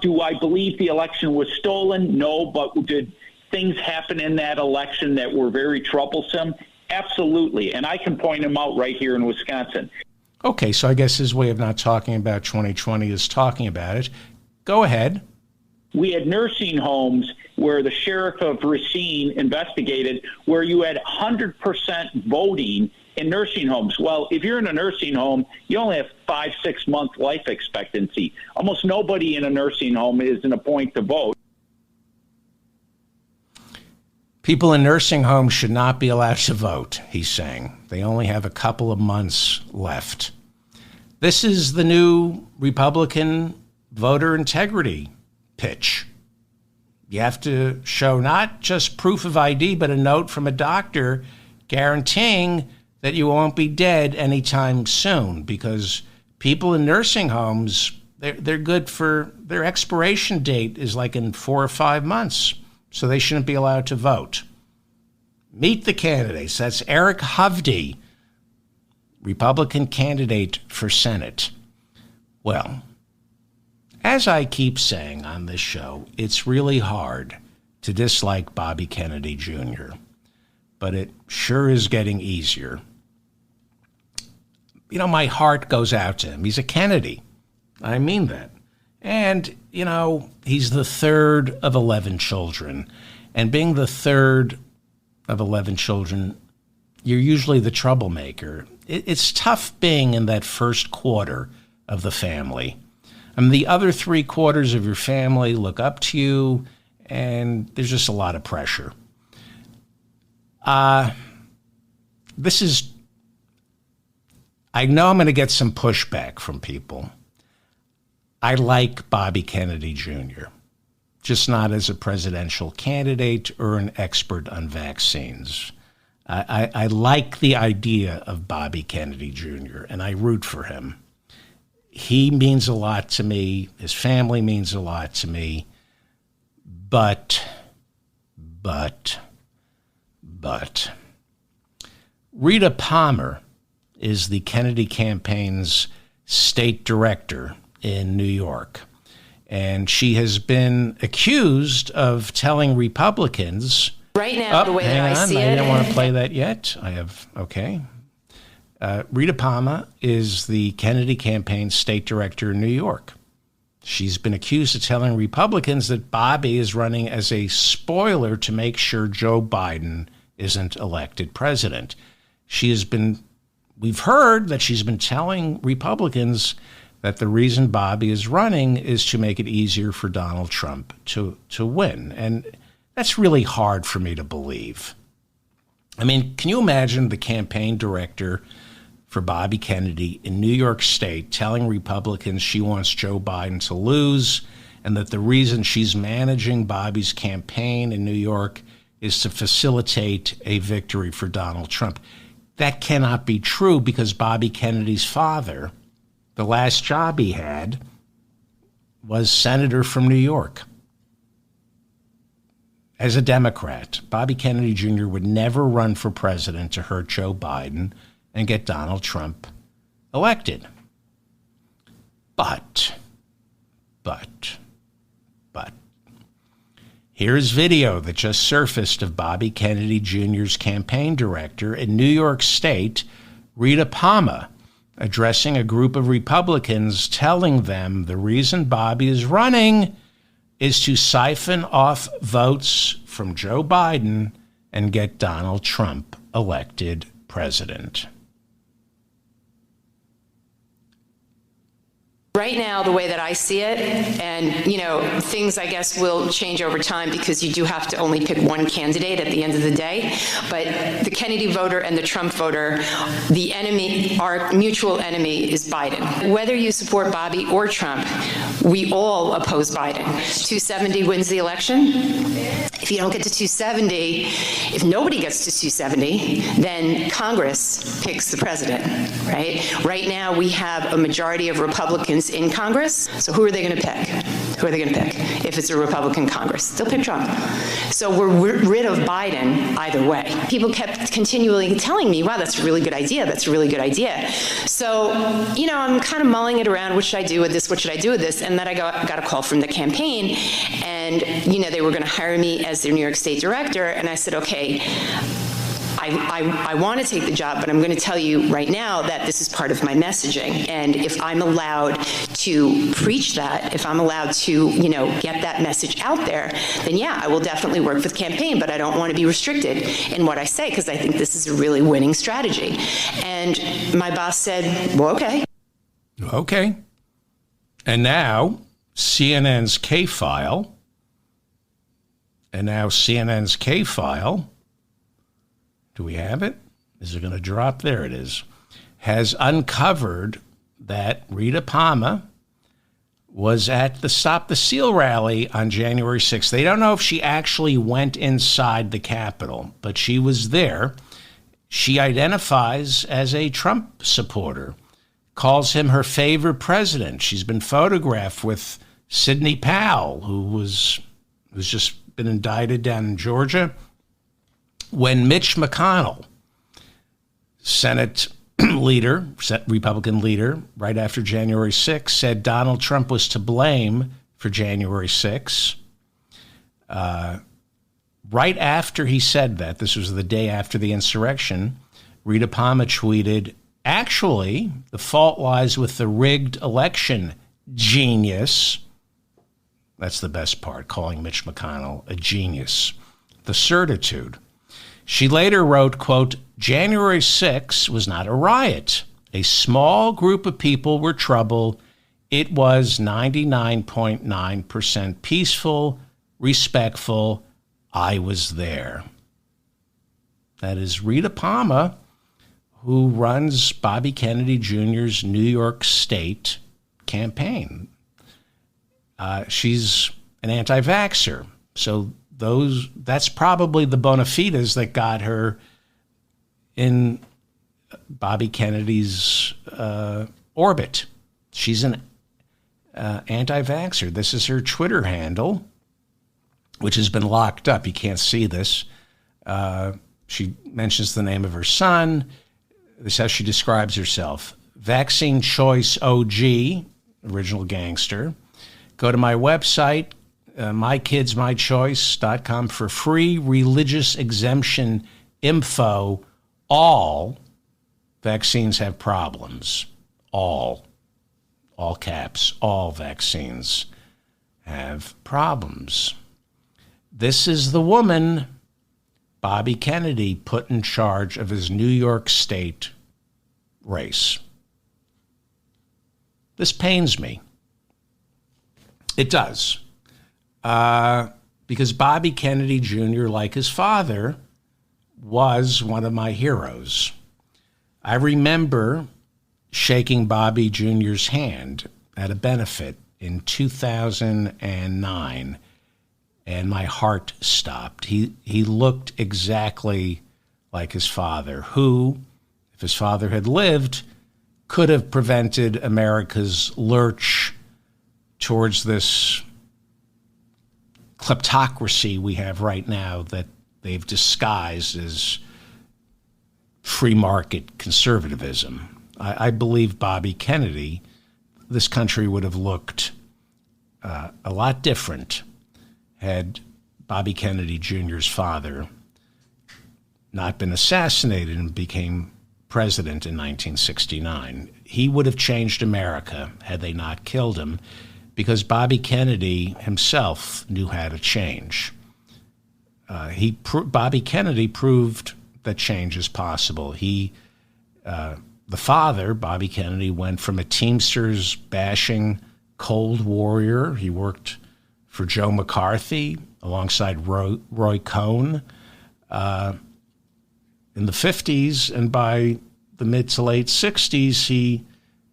Do I believe the election was stolen? No, but did things happen in that election that were very troublesome? Absolutely. And I can point them out right here in Wisconsin. Okay, so I guess his way of not talking about 2020 is talking about it. Go ahead. We had nursing homes where the sheriff of Racine investigated where you had 100% voting in nursing homes. Well, if you're in a nursing home, you only have 5-6 month life expectancy. Almost nobody in a nursing home is in a point to vote. People in nursing homes should not be allowed to vote, he's saying. They only have a couple of months left. This is the new Republican voter integrity pitch. You have to show not just proof of ID, but a note from a doctor guaranteeing that you won't be dead anytime soon, because people in nursing homes, they're good for their expiration date is like in 4 or 5 months, so they shouldn't be allowed to vote. Meet the candidates. That's Eric Hovde, Republican candidate for Senate. Well, as I keep saying on this show, it's really hard to dislike Bobby Kennedy Jr., but it sure is getting easier. You know, my heart goes out to him. He's a Kennedy. I mean that. And, you know, he's the third of 11 children. And being the third of 11 children, you're usually the troublemaker. It's tough being in that first quarter of the family. I mean, the other 3 quarters of your family look up to you, and there's just a lot of pressure. I know I'm going to get some pushback from people. I like Bobby Kennedy Jr., just not as a presidential candidate or an expert on vaccines. I like the idea of Bobby Kennedy Jr., and I root for him. He means a lot to me. His family means a lot to me. But, Rita Palmer is the Kennedy campaign's state director in New York. And she has been accused of telling Republicans... Right now, the way that I see it... I don't want to play that yet. Okay. Rita Palmer is the Kennedy campaign's state director in New York. She's been accused of telling Republicans that Bobby is running as a spoiler to make sure Joe Biden isn't elected president. We've heard that she's been telling Republicans that the reason Bobby is running is to make it easier for Donald Trump to win. And that's really hard for me to believe. I mean, can you imagine the campaign director for Bobby Kennedy in New York State telling Republicans she wants Joe Biden to lose and that the reason she's managing Bobby's campaign in New York is to facilitate a victory for Donald Trump? That cannot be true because Bobby Kennedy's father, the last job he had, was senator from New York. As a Democrat, Bobby Kennedy Jr. would never run for president to hurt Joe Biden and get Donald Trump elected. But, here's video that just surfaced of Bobby Kennedy Jr.'s campaign director in New York State, Rita Palmer, addressing a group of Republicans, telling them the reason Bobby is running is to siphon off votes from Joe Biden and get Donald Trump elected president. Right now, the way that I see it, and, things, I guess, will change over time because you do have to only pick one candidate at the end of the day. But the Kennedy voter and the Trump voter, the enemy, our mutual enemy is Biden. Whether you support Bobby or Trump, we all oppose Biden. 270 wins the election. If you don't get to 270, if nobody gets to 270, then Congress picks the president, right? Right now, we have a majority of Republicans in Congress. So who are they going to pick? Who are they going to pick if it's a Republican Congress? They'll pick Trump. So we're rid of Biden either way. People kept continually telling me, wow, that's a really good idea. That's a really good idea. So, I'm kind of mulling it around. What should I do with this? What should I do with this? And then I got a call from the campaign, and, they were going to hire me as their New York State director. And I said, okay, I want to take the job, but I'm going to tell you right now that this is part of my messaging. And if I'm allowed to preach that, if I'm allowed to, get that message out there, then yeah, I will definitely work for the campaign, but I don't want to be restricted in what I say because I think this is a really winning strategy. And my boss said, well, okay. Okay. And now CNN's K-File, do we have it? Is it going to drop? There it is. Has uncovered that Rita Palmer was at the Stop the Steal rally on January 6th. They don't know if she actually went inside the Capitol, but she was there. She identifies as a Trump supporter, calls him her favorite president. She's been photographed with Sidney Powell, who's just been indicted down in Georgia. When Mitch McConnell, Senate leader, Republican leader, right after January 6th, said Donald Trump was to blame for January 6th, right after he said that, this was the day after the insurrection, Rita Palmer tweeted, actually, the fault lies with the rigged election genius. That's the best part, calling Mitch McConnell a genius. The certitude. She later wrote, quote, January 6 was not a riot. A small group of people were troubled. It was 99.9% peaceful, respectful. I was there. That is Rita Palmer, who runs Bobby Kennedy Jr.'s New York State campaign. She's an anti-vaxxer. So that's probably the bona fides that got her in Bobby Kennedy's orbit. She's an anti-vaxxer. This is her Twitter handle, which has been locked up. You can't see this. She mentions the name of her son. This is how she describes herself. Vaccine Choice OG, original gangster. Go to my website, mykidsmychoice.com, for free religious exemption info. All vaccines have problems. All caps, all vaccines have problems. This is the woman Bobby Kennedy put in charge of his New York State race. This pains me. It does. Because Bobby Kennedy Jr., like his father, was one of my heroes. I remember shaking Bobby Jr.'s hand at a benefit in 2009, and my heart stopped. He looked exactly like his father, who, if his father had lived, could have prevented America's lurch towards this kleptocracy we have right now that they've disguised as free market conservatism. I believe Bobby Kennedy, this country would have looked a lot different had Bobby Kennedy Jr.'s father not been assassinated and became president in 1969. He would have changed America had they not killed him, because Bobby Kennedy himself knew how to change. Bobby Kennedy proved that change is possible. The father, Bobby Kennedy, went from a Teamsters bashing Cold Warrior. He worked for Joe McCarthy alongside Roy Cohn in the 50s, and by the mid to late 60s, he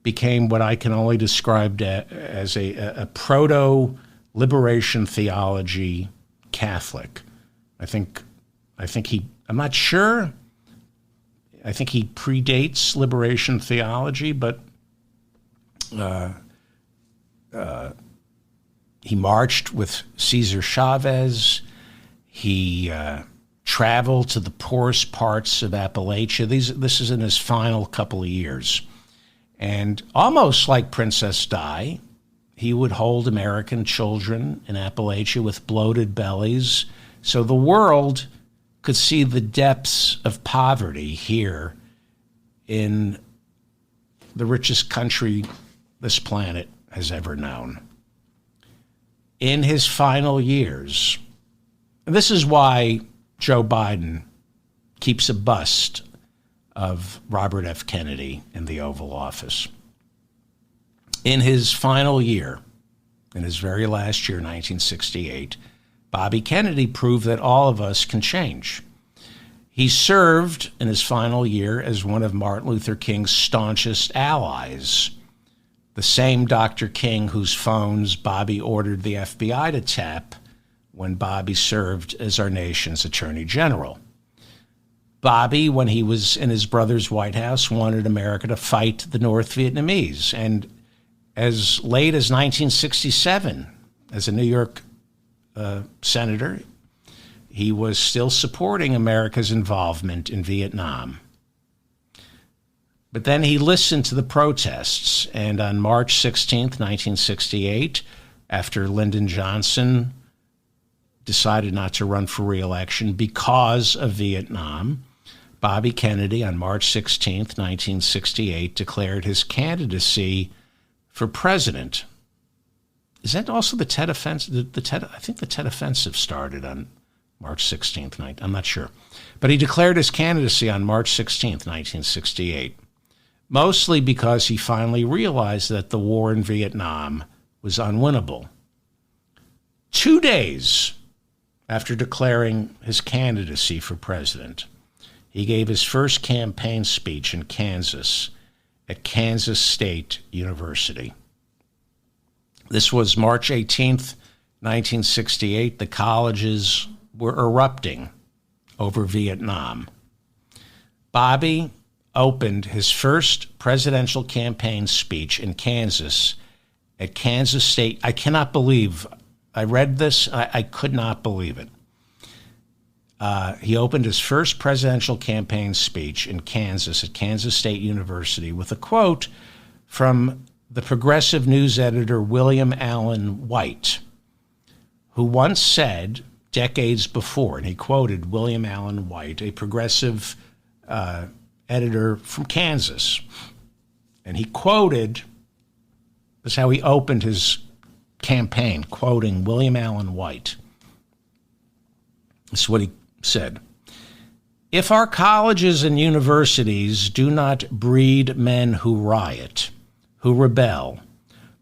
became what I can only describe as a proto-liberation theology Catholic. I'm not sure. I think he predates liberation theology, but he marched with Cesar Chavez. He traveled to the poorest parts of Appalachia. This is in his final couple of years. And almost like Princess Di, he would hold American children in Appalachia with bloated bellies so the world could see the depths of poverty here in the richest country this planet has ever known. In his final years, and this is why Joe Biden keeps a bust of Robert F. Kennedy in the Oval Office. In his final year, in his very last year, 1968, Bobby Kennedy proved that all of us can change. He served in his final year as one of Martin Luther King's staunchest allies, the same Dr. King whose phones Bobby ordered the FBI to tap when Bobby served as our nation's Attorney General. Bobby, when he was in his brother's White House, wanted America to fight the North Vietnamese. And as late as 1967, as a New York senator, he was still supporting America's involvement in Vietnam. But then he listened to the protests, and on March 16th, 1968, after Lyndon Johnson decided not to run for re-election because of Vietnam, Bobby Kennedy, on March 16th, 1968, declared his candidacy for president. Is that also the Tet Offensive? I think the Tet Offensive started on March 16th, I'm not sure. But he declared his candidacy on March 16th, 1968, mostly because he finally realized that the war in Vietnam was unwinnable. 2 days after declaring his candidacy for president, he gave his first campaign speech in Kansas at Kansas State University. This was March 18th, 1968. The colleges were erupting over Vietnam. Bobby opened his first presidential campaign speech in Kansas at Kansas State. I cannot believe, I read this, I could not believe it. He opened his first presidential campaign speech in Kansas at Kansas State University with a quote from the progressive news editor William Allen White, who once said decades before, and he quoted William Allen White, a progressive editor from Kansas, and he quoted, this is how he opened his campaign, quoting William Allen White. This is what he said. If our colleges and universities do not breed men who riot, who rebel,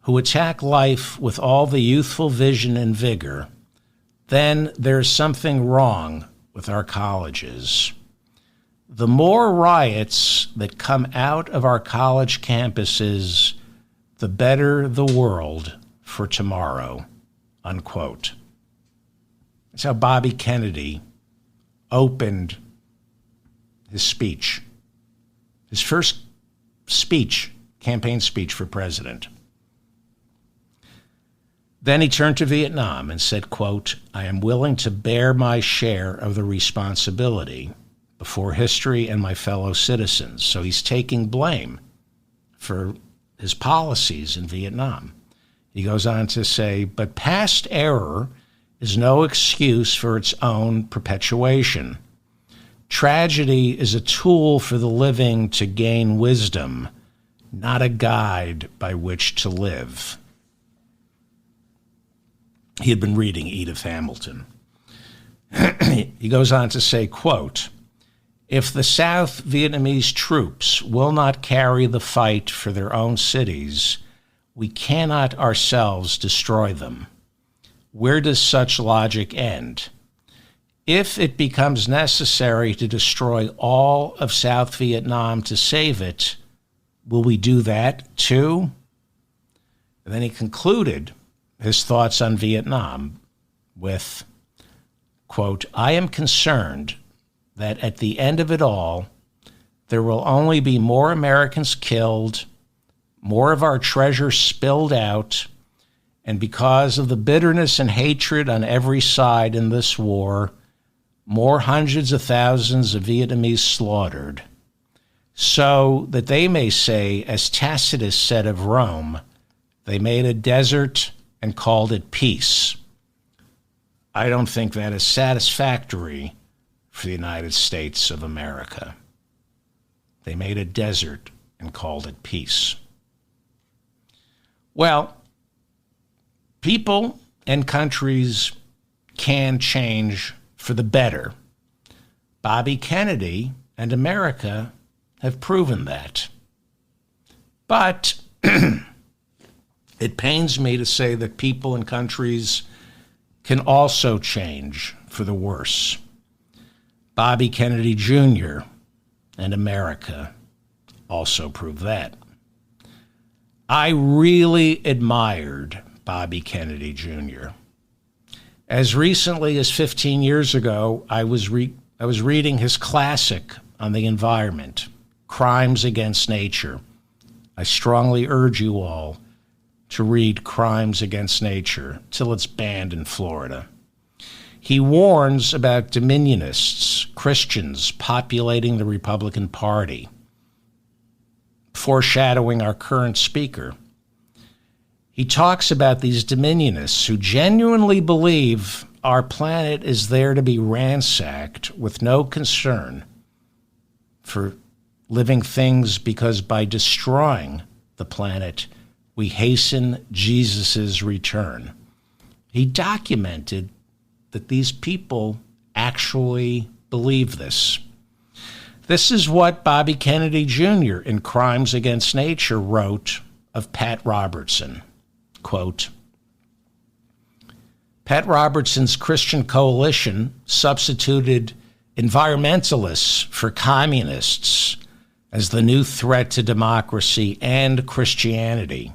who attack life with all the youthful vision and vigor, then there's something wrong with our colleges. The more riots that come out of our college campuses, the better the world for tomorrow, unquote. That's how Bobby Kennedy opened his speech, his first speech, campaign speech for president. Then he turned to Vietnam and said, quote, I am willing to bear my share of the responsibility before history and my fellow citizens. So he's taking blame for his policies in Vietnam. He goes on to say, but past error is no excuse for its own perpetuation. Tragedy is a tool for the living to gain wisdom, not a guide by which to live. He had been reading Edith Hamilton. He goes on to say, quote, if the South Vietnamese troops will not carry the fight for their own cities, we cannot ourselves destroy them. Where does such logic end? If it becomes necessary to destroy all of South Vietnam to save it, will we do that too? And then he concluded his thoughts on Vietnam with, quote, I am concerned that at the end of it all, there will only be more Americans killed, more of our treasure spilled out, and because of the bitterness and hatred on every side in this war, more hundreds of thousands of Vietnamese slaughtered, so that they may say, as Tacitus said of Rome, they made a desert and called it peace. I don't think that is satisfactory for the United States of America. They made a desert and called it peace. Well, people and countries can change for the better. Bobby Kennedy and America have proven that. But it pains me to say that people and countries can also change for the worse. Bobby Kennedy Jr. and America also prove that. I really admired Bobby Kennedy Jr. As recently as 15 years ago, I was reading his classic on the environment, Crimes Against Nature. I strongly urge you all to read Crimes Against Nature till it's banned in Florida. He warns about dominionists, Christians populating the Republican Party, foreshadowing our current speaker. He talks about these dominionists who genuinely believe our planet is there to be ransacked with no concern for living things, because by destroying the planet, we hasten Jesus' return. He documented that these people actually believe this. This is what Bobby Kennedy Jr. in Crimes Against Nature wrote of Pat Robertson. Quote, Pat Robertson's Christian Coalition substituted environmentalists for communists as the new threat to democracy and Christianity.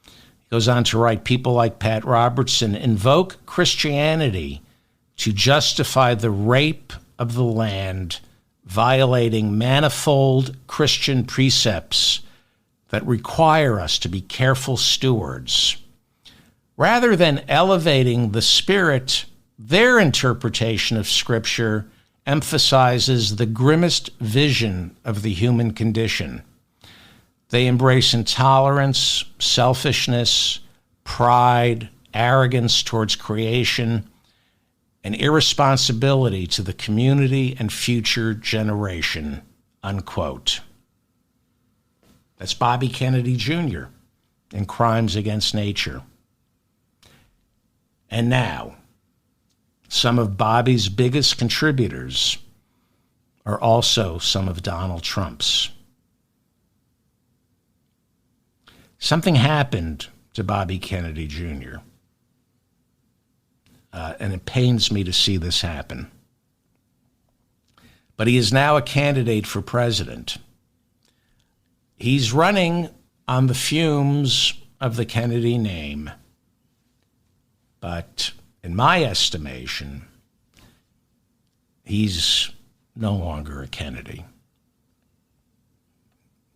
He goes on to write, people like Pat Robertson invoke Christianity to justify the rape of the land, violating manifold Christian precepts that require us to be careful stewards. Rather than elevating the spirit, their interpretation of Scripture emphasizes the grimmest vision of the human condition. They embrace intolerance, selfishness, pride, arrogance towards creation, and irresponsibility to the community and future generation, unquote. That's Bobby Kennedy Jr. in Crimes Against Nature. And now, some of Bobby's biggest contributors are also some of Donald Trump's. Something happened to Bobby Kennedy Jr., and it pains me to see this happen. But he is now a candidate for president. He's running on the fumes of the Kennedy name. But in my estimation, he's no longer a Kennedy.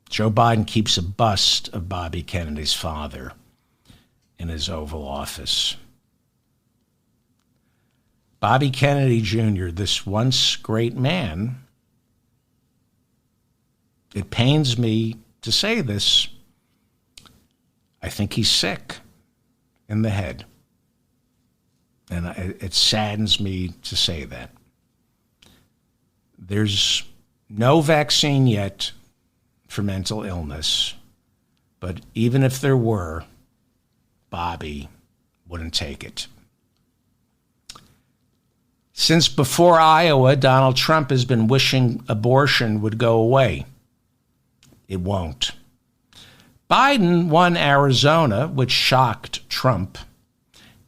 Joe Biden keeps a bust of Bobby Kennedy's father in his Oval Office. Bobby Kennedy Jr., this once great man, it pains me to say this, I think he's sick in the head. And it saddens me to say that. There's no vaccine yet for mental illness, but even if there were, Bobby wouldn't take it. Since before Iowa, Donald Trump has been wishing abortion would go away. It won't. Biden won Arizona, which shocked Trump.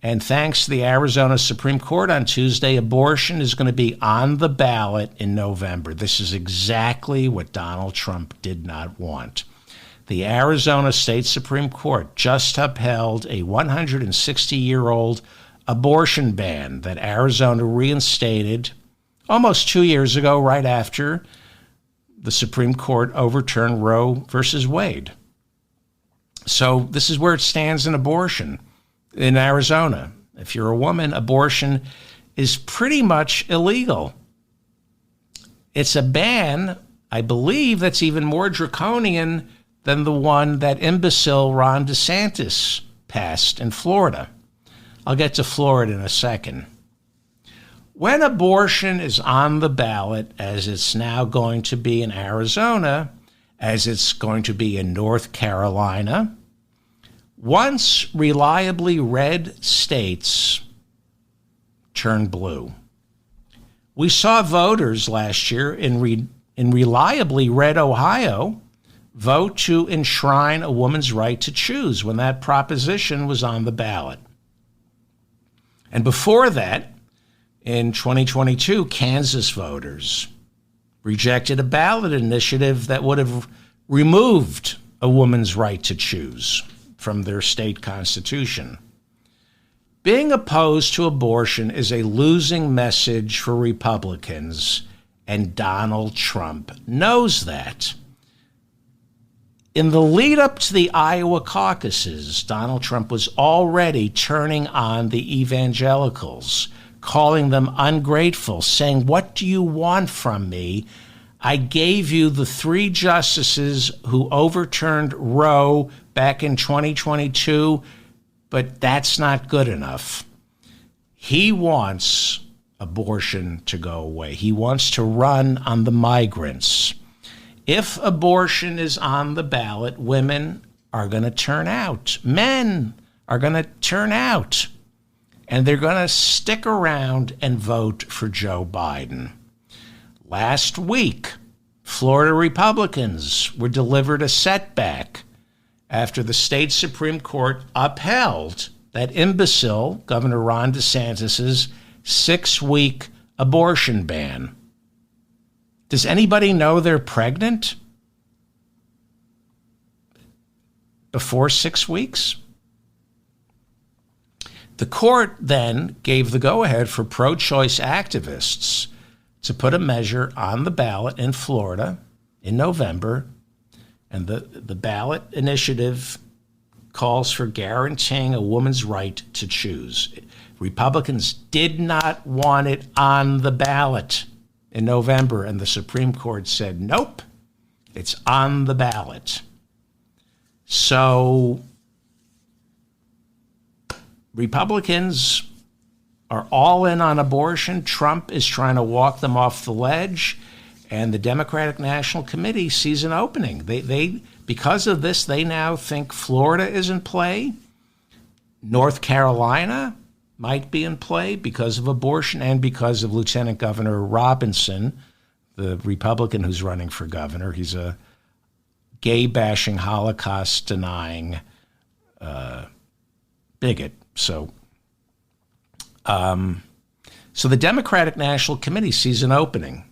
And thanks to the Arizona Supreme Court on Tuesday, abortion is going to be on the ballot in November. This is exactly what Donald Trump did not want. The Arizona State Supreme Court just upheld a 160-year-old abortion ban that Arizona reinstated almost 2 years ago, right after the Supreme Court overturned Roe versus Wade. So this is where it stands in abortion. In Arizona, if you're a woman, abortion is pretty much illegal. It's a ban, I believe, that's even more draconian than the one that imbecile Ron DeSantis passed in Florida. I'll get to Florida in a second. When abortion is on the ballot, as it's now going to be in Arizona, as it's going to be in North Carolina, once reliably red states turn blue. We saw voters last year in reliably red Ohio vote to enshrine a woman's right to choose when that proposition was on the ballot. And before that, in 2022, Kansas voters rejected a ballot initiative that would have removed a woman's right to choose from their state constitution. Being opposed to abortion is a losing message for Republicans, and Donald Trump knows that. In the lead up to the Iowa caucuses, Donald Trump was already turning on the evangelicals, calling them ungrateful, saying, "What do you want from me? I gave you the 3 justices who overturned Roe back in 2022, but that's not good enough." He wants abortion to go away. He wants to run on the migrants. If abortion is on the ballot, women are going to turn out. Men are going to turn out. and they're going to stick around and vote for Joe Biden. Last week, Florida Republicans were delivered a setback after the state Supreme Court upheld that imbecile Governor Ron DeSantis's 6-week abortion ban. Does anybody know they're pregnant before 6 weeks? The court then gave the go-ahead for pro-choice activists to put a measure on the ballot in Florida in November, and the ballot initiative calls for guaranteeing a woman's right to choose. Republicans did not want it on the ballot in November, and the Supreme Court said, nope, it's on the ballot. So Republicans are all in on abortion. Trump is trying to walk them off the ledge, and the Democratic National Committee sees an opening. They because of this, they now think Florida is in play. North Carolina might be in play because of abortion and because of Lieutenant Governor Robinson, the Republican who's running for governor. He's a gay-bashing, Holocaust-denying bigot. So the Democratic National Committee sees an opening.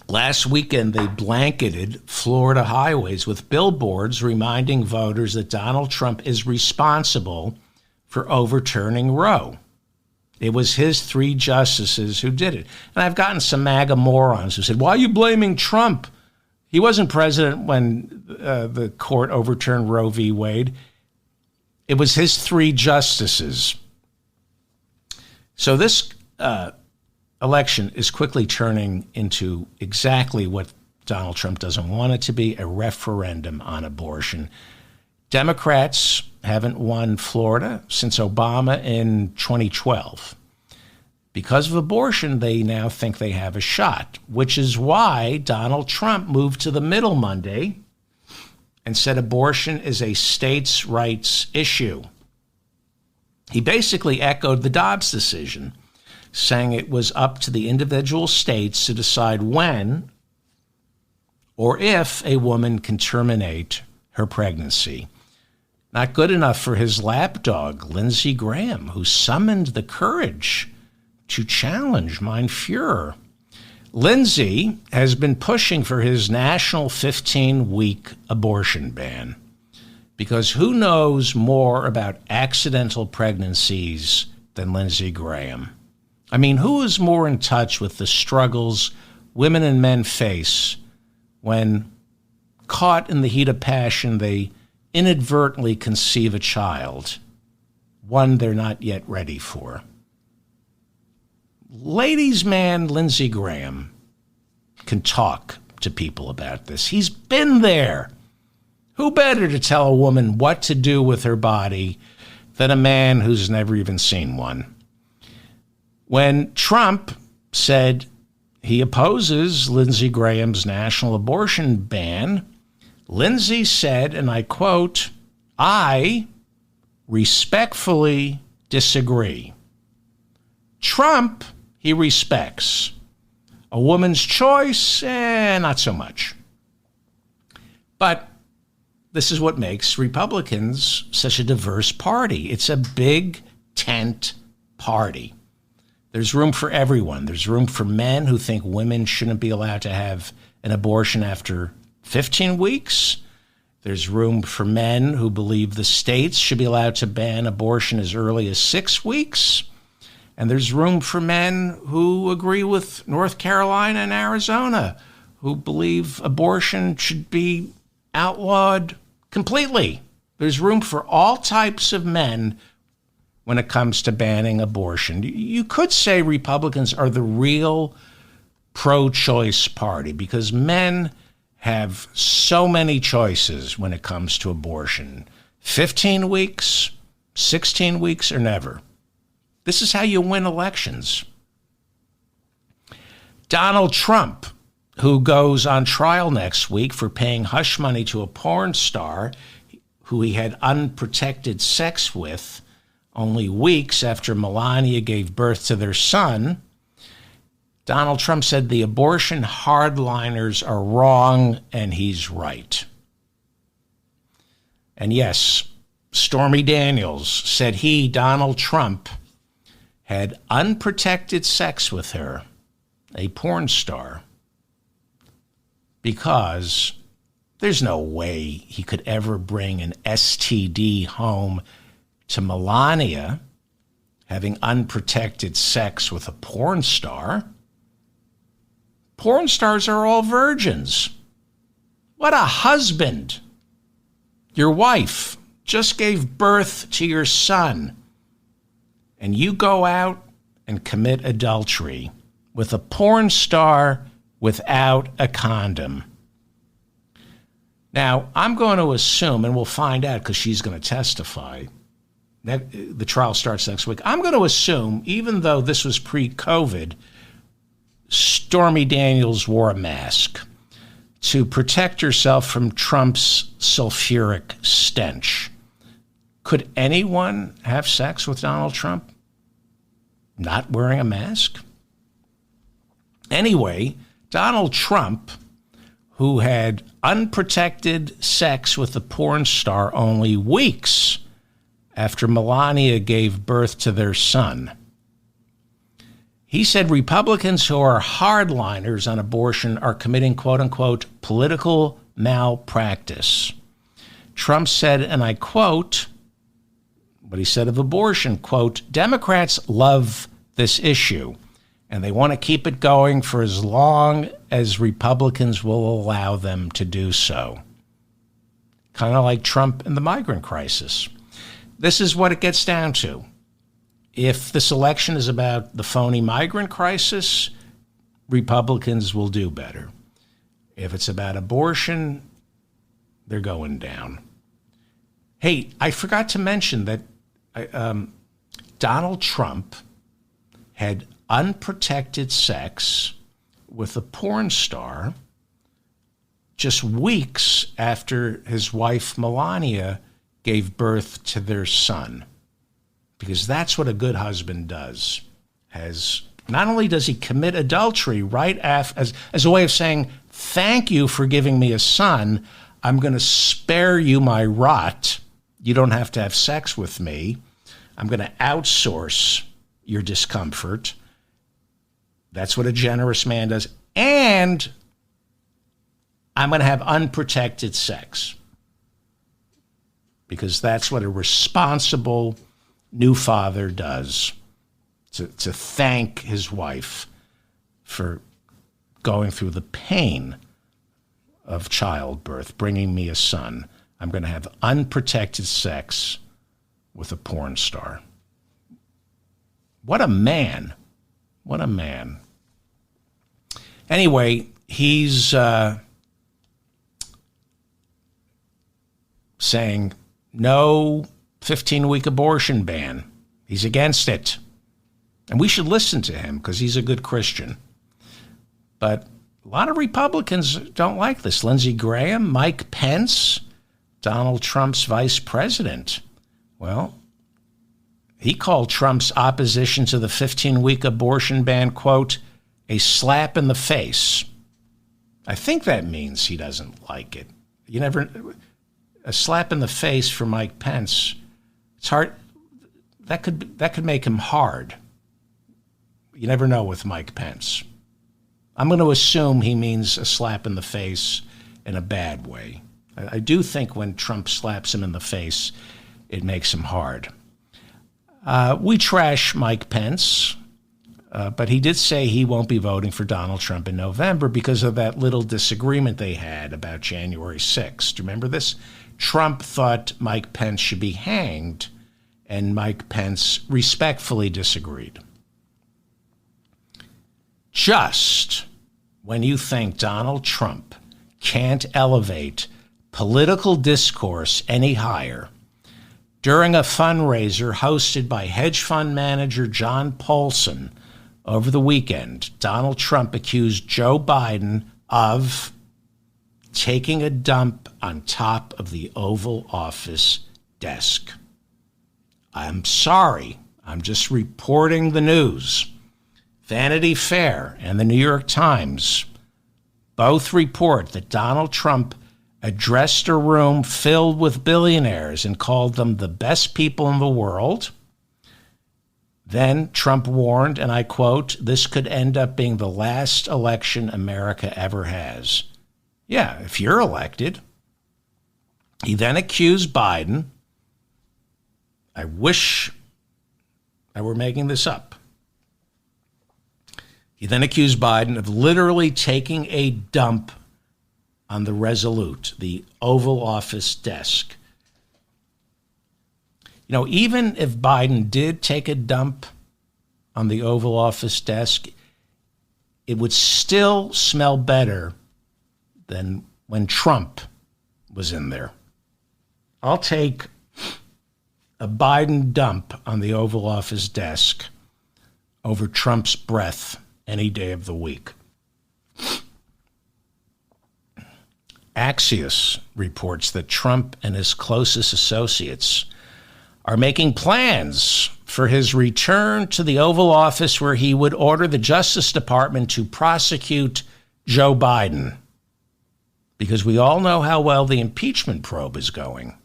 Last weekend, they blanketed Florida highways with billboards reminding voters that Donald Trump is responsible for overturning Roe. It was his 3 justices who did it. And I've gotten some MAGA morons who said, why are you blaming Trump? He wasn't president when the court overturned Roe v. Wade. It was his 3 justices. So this election is quickly turning into exactly what Donald Trump doesn't want it to be, a referendum on abortion. Democrats haven't won Florida since Obama in 2012. Because of abortion, they now think they have a shot, which is why Donald Trump moved to the middle Monday and said abortion is a states' rights issue. He basically echoed the Dobbs decision, saying it was up to the individual states to decide when or if a woman can terminate her pregnancy. Not good enough for his lapdog, Lindsey Graham, who summoned the courage to challenge Mein Fuhrer. Lindsey has been pushing for his national 15-week abortion ban because who knows more about accidental pregnancies than Lindsey Graham? I mean, who is more in touch with the struggles women and men face when, caught in the heat of passion, they inadvertently conceive a child, one they're not yet ready for? Ladies' man Lindsey Graham can talk to people about this. He's been there. Who better to tell a woman what to do with her body than a man who's never even seen one? When Trump said he opposes Lindsey Graham's national abortion ban, Lindsey said, and I quote, "I respectfully disagree." Trump, he respects. A woman's choice, not so much. But this is what makes Republicans such a diverse party. It's a big tent party. There's room for everyone. There's room for men who think women shouldn't be allowed to have an abortion after 15 weeks. There's room for men who believe the states should be allowed to ban abortion as early as 6 weeks. And there's room for men who agree with North Carolina and Arizona, who believe abortion should be outlawed completely. There's room for all types of men when it comes to banning abortion. You could say Republicans are the real pro-choice party because men have so many choices when it comes to abortion. 15 weeks, 16 weeks, or never. This is how you win elections. Donald Trump, who goes on trial next week for paying hush money to a porn star who he had unprotected sex with only weeks after Melania gave birth to their son, Donald Trump said the abortion hardliners are wrong and he's right. And yes, Stormy Daniels said he, Donald Trump, had unprotected sex with her, a porn star, because there's no way he could ever bring an STD home to Melania having unprotected sex with a porn star. Porn stars are all virgins. What a husband. Your wife just gave birth to your son, and you go out and commit adultery with a porn star without a condom. Now, I'm going to assume, and we'll find out because she's going to testify, the trial starts next week. I'm going to assume, even though this was pre-COVID, Stormy Daniels wore a mask to protect herself from Trump's sulfuric stench. Could anyone have sex with Donald Trump not wearing a mask? Anyway, Donald Trump, who had unprotected sex with a porn star only weeks after Melania gave birth to their son, he said Republicans who are hardliners on abortion are committing, quote unquote, political malpractice. Trump said, and I quote, what he said of abortion, quote, Democrats love this issue and they want to keep it going for as long as Republicans will allow them to do so. Kind of like Trump and the migrant crisis. This is what it gets down to. If this election is about the phony migrant crisis, Republicans will do better. If it's about abortion, they're going down. Hey, I forgot to mention that Donald Trump had unprotected sex with a porn star just weeks after his wife Melania gave birth to their son. Because that's what a good husband does. Not only does he commit adultery right after, as a way of saying, thank you for giving me a son, I'm going to spare you my rot. You don't have to have sex with me. I'm going to outsource your discomfort. That's what a generous man does. And I'm going to have unprotected sex. Because that's what a responsible new father does, to thank his wife for going through the pain of childbirth, bringing me a son. I'm going to have unprotected sex with a porn star. What a man. What a man. Anyway, he's saying no 15-week abortion ban. He's against it. And we should listen to him because he's a good Christian. But a lot of Republicans don't like this. Lindsey Graham, Mike Pence, Donald Trump's vice president. Well, he called Trump's opposition to the 15-week abortion ban, quote, a slap in the face. I think that means he doesn't like it. A slap in the face for Mike Pence. It's hard. That could make him hard. You never know with Mike Pence. I'm going to assume he means a slap in the face in a bad way. I do think when Trump slaps him in the face, it makes him hard. We trash Mike Pence, but he did say he won't be voting for Donald Trump in November because of that little disagreement they had about January 6th. Do you remember this? Trump thought Mike Pence should be hanged, and Mike Pence respectfully disagreed. Just when you think Donald Trump can't elevate political discourse any higher, during a fundraiser hosted by hedge fund manager John Paulson over the weekend, Donald Trump accused Joe Biden of taking a dump on top of the Oval Office desk. I'm sorry. I'm just reporting the news. Vanity Fair and the New York Times both report that Donald Trump addressed a room filled with billionaires and called them the best people in the world. Then Trump warned, and I quote, "This could end up being the last election America ever has." Yeah, if you're elected. He then accused Biden. I wish I were making this up. He then accused Biden of literally taking a dump on the Resolute, the Oval Office desk. You know, even if Biden did take a dump on the Oval Office desk, it would still smell better than when Trump was in there. I'll take a Biden dump on the Oval Office desk over Trump's breath any day of the week. Axios reports that Trump and his closest associates are making plans for his return to the Oval Office, where he would order the Justice Department to prosecute Joe Biden, because we all know how well the impeachment probe is going.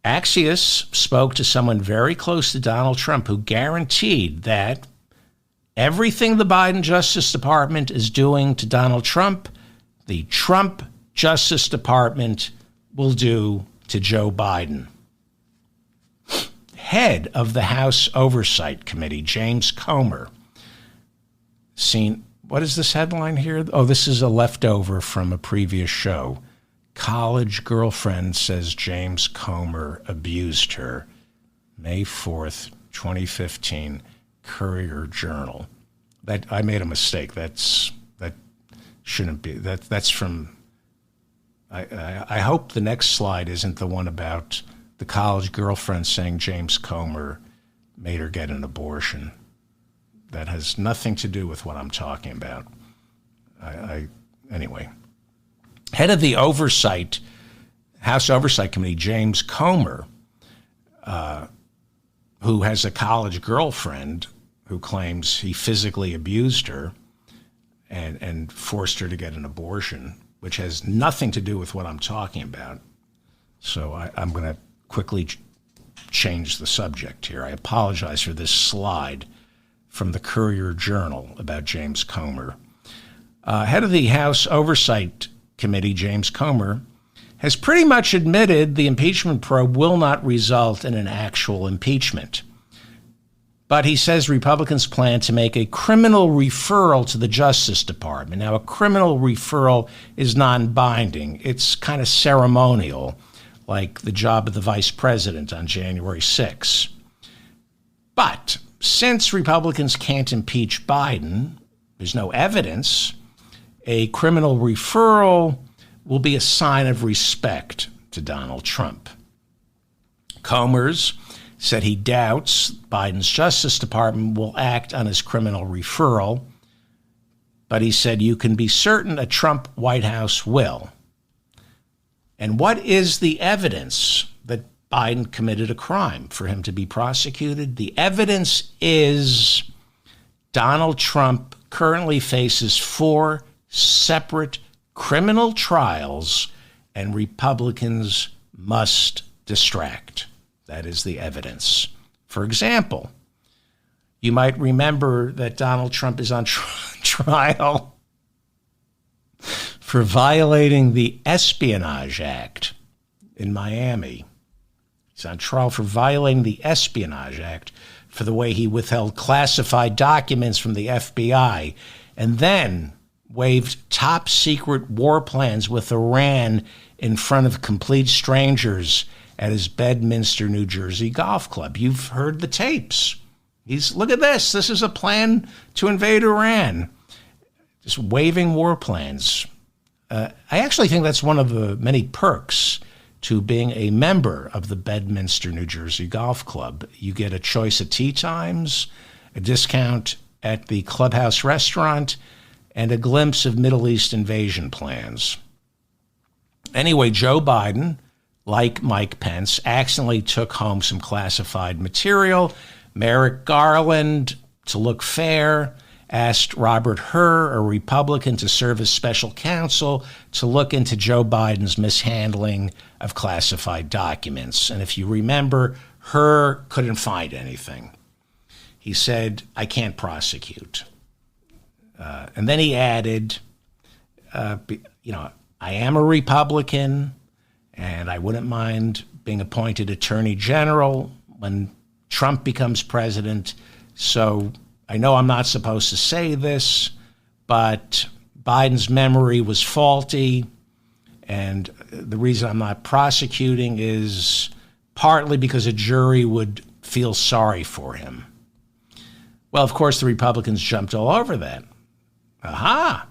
Axios spoke to someone very close to Donald Trump who guaranteed that everything the Biden Justice Department is doing to Donald Trump, the Trump Justice Department will do to Joe Biden. Head of the House Oversight Committee, James Comer, what is this headline here? Oh, this is a leftover from a previous show. College girlfriend says James Comer abused her. May 4th, 2015, Courier Journal. That I made a mistake. That shouldn't be. That's from. I hope the next slide isn't the one about the college girlfriend saying James Comer made her get an abortion. That has nothing to do with what I'm talking about. Anyway. Head of the House Oversight Committee, James Comer, who has a college girlfriend who claims he physically abused her and forced her to get an abortion, which has nothing to do with what I'm talking about. So I'm going to quickly change the subject here. I apologize for this slide from the Courier Journal about James Comer. Head of the House Oversight Committee, James Comer, has pretty much admitted the impeachment probe will not result in an actual impeachment. But he says Republicans plan to make a criminal referral to the Justice Department. Now, a criminal referral is non-binding. It's kind of ceremonial, like the job of the vice president on January 6th. But since Republicans can't impeach Biden, there's no evidence, a criminal referral will be a sign of respect to Donald Trump. Comers said he doubts Biden's Justice Department will act on his criminal referral, but he said you can be certain a Trump White House will. And what is the evidence that Biden committed a crime for him to be prosecuted? The evidence is Donald Trump currently faces 4 separate criminal trials, and Republicans must distract. That is the evidence. For example, you might remember that Donald Trump is on trial for violating the Espionage Act in Miami. He's on trial for violating the Espionage Act for the way he withheld classified documents from the FBI and then waved top-secret war plans with Iran in front of complete strangers at his Bedminster, New Jersey golf club. You've heard the tapes. Look at this. This is a plan to invade Iran. Just waving war plans. I actually think that's one of the many perks to being a member of the Bedminster, New Jersey golf club. You get a choice of tee times, a discount at the clubhouse restaurant, and a glimpse of Middle East invasion plans. Anyway, Joe Biden, like Mike Pence, accidentally took home some classified material. Merrick Garland, to look fair, asked Robert Hur, a Republican, to serve as special counsel to look into Joe Biden's mishandling of classified documents. And if you remember, Hur couldn't find anything. He said, I can't prosecute. And then he added, I am a Republican, and I wouldn't mind being appointed Attorney General when Trump becomes president. So I know I'm not supposed to say this, but Biden's memory was faulty, and the reason I'm not prosecuting is partly because a jury would feel sorry for him. Well, of course, the Republicans jumped all over that. Aha!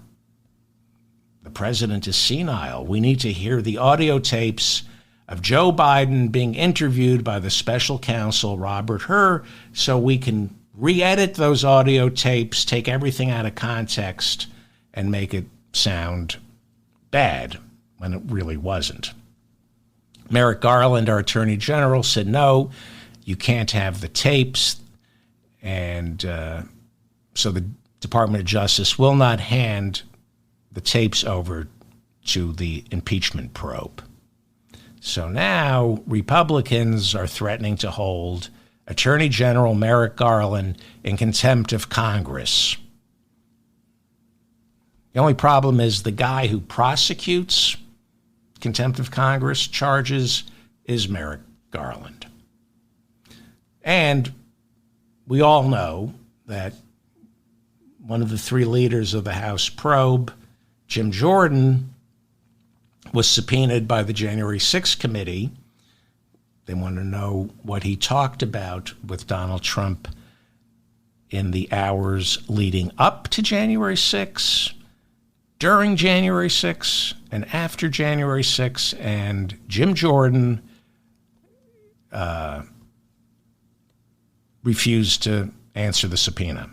The president is senile. We need to hear the audio tapes of Joe Biden being interviewed by the special counsel, Robert Hur, so we can re-edit those audio tapes, take everything out of context, and make it sound bad when it really wasn't. Merrick Garland, our Attorney General, said, no, you can't have the tapes. And so the Department of Justice will not hand the tapes over to the impeachment probe. So now Republicans are threatening to hold Attorney General Merrick Garland in contempt of Congress. The only problem is the guy who prosecutes contempt of Congress charges is Merrick Garland. And we all know that one of the three leaders of the House probe, Jim Jordan, was subpoenaed by the January 6th committee. They want to know what he talked about with Donald Trump in the hours leading up to January 6th, during January 6th, and after January 6th. And Jim Jordan refused to answer the subpoena.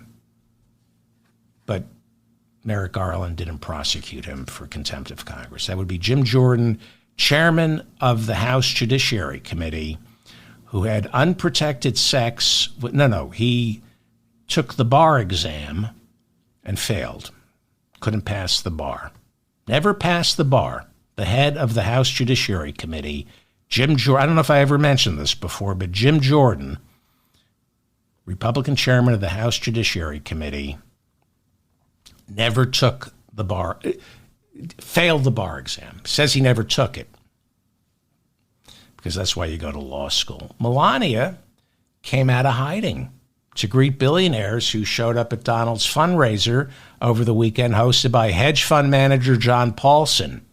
But Merrick Garland didn't prosecute him for contempt of Congress. That would be Jim Jordan, chairman of the House Judiciary Committee, who had unprotected sex. He took the bar exam and failed. Couldn't pass the bar. Never passed the bar. The head of the House Judiciary Committee, Jim Jordan, I don't know if I ever mentioned this before, but Jim Jordan, Republican chairman of the House Judiciary Committee, never took the bar, failed the bar exam. Says he never took it because that's why you go to law school. Melania came out of hiding to greet billionaires who showed up at Donald's fundraiser over the weekend, hosted by hedge fund manager John Paulson.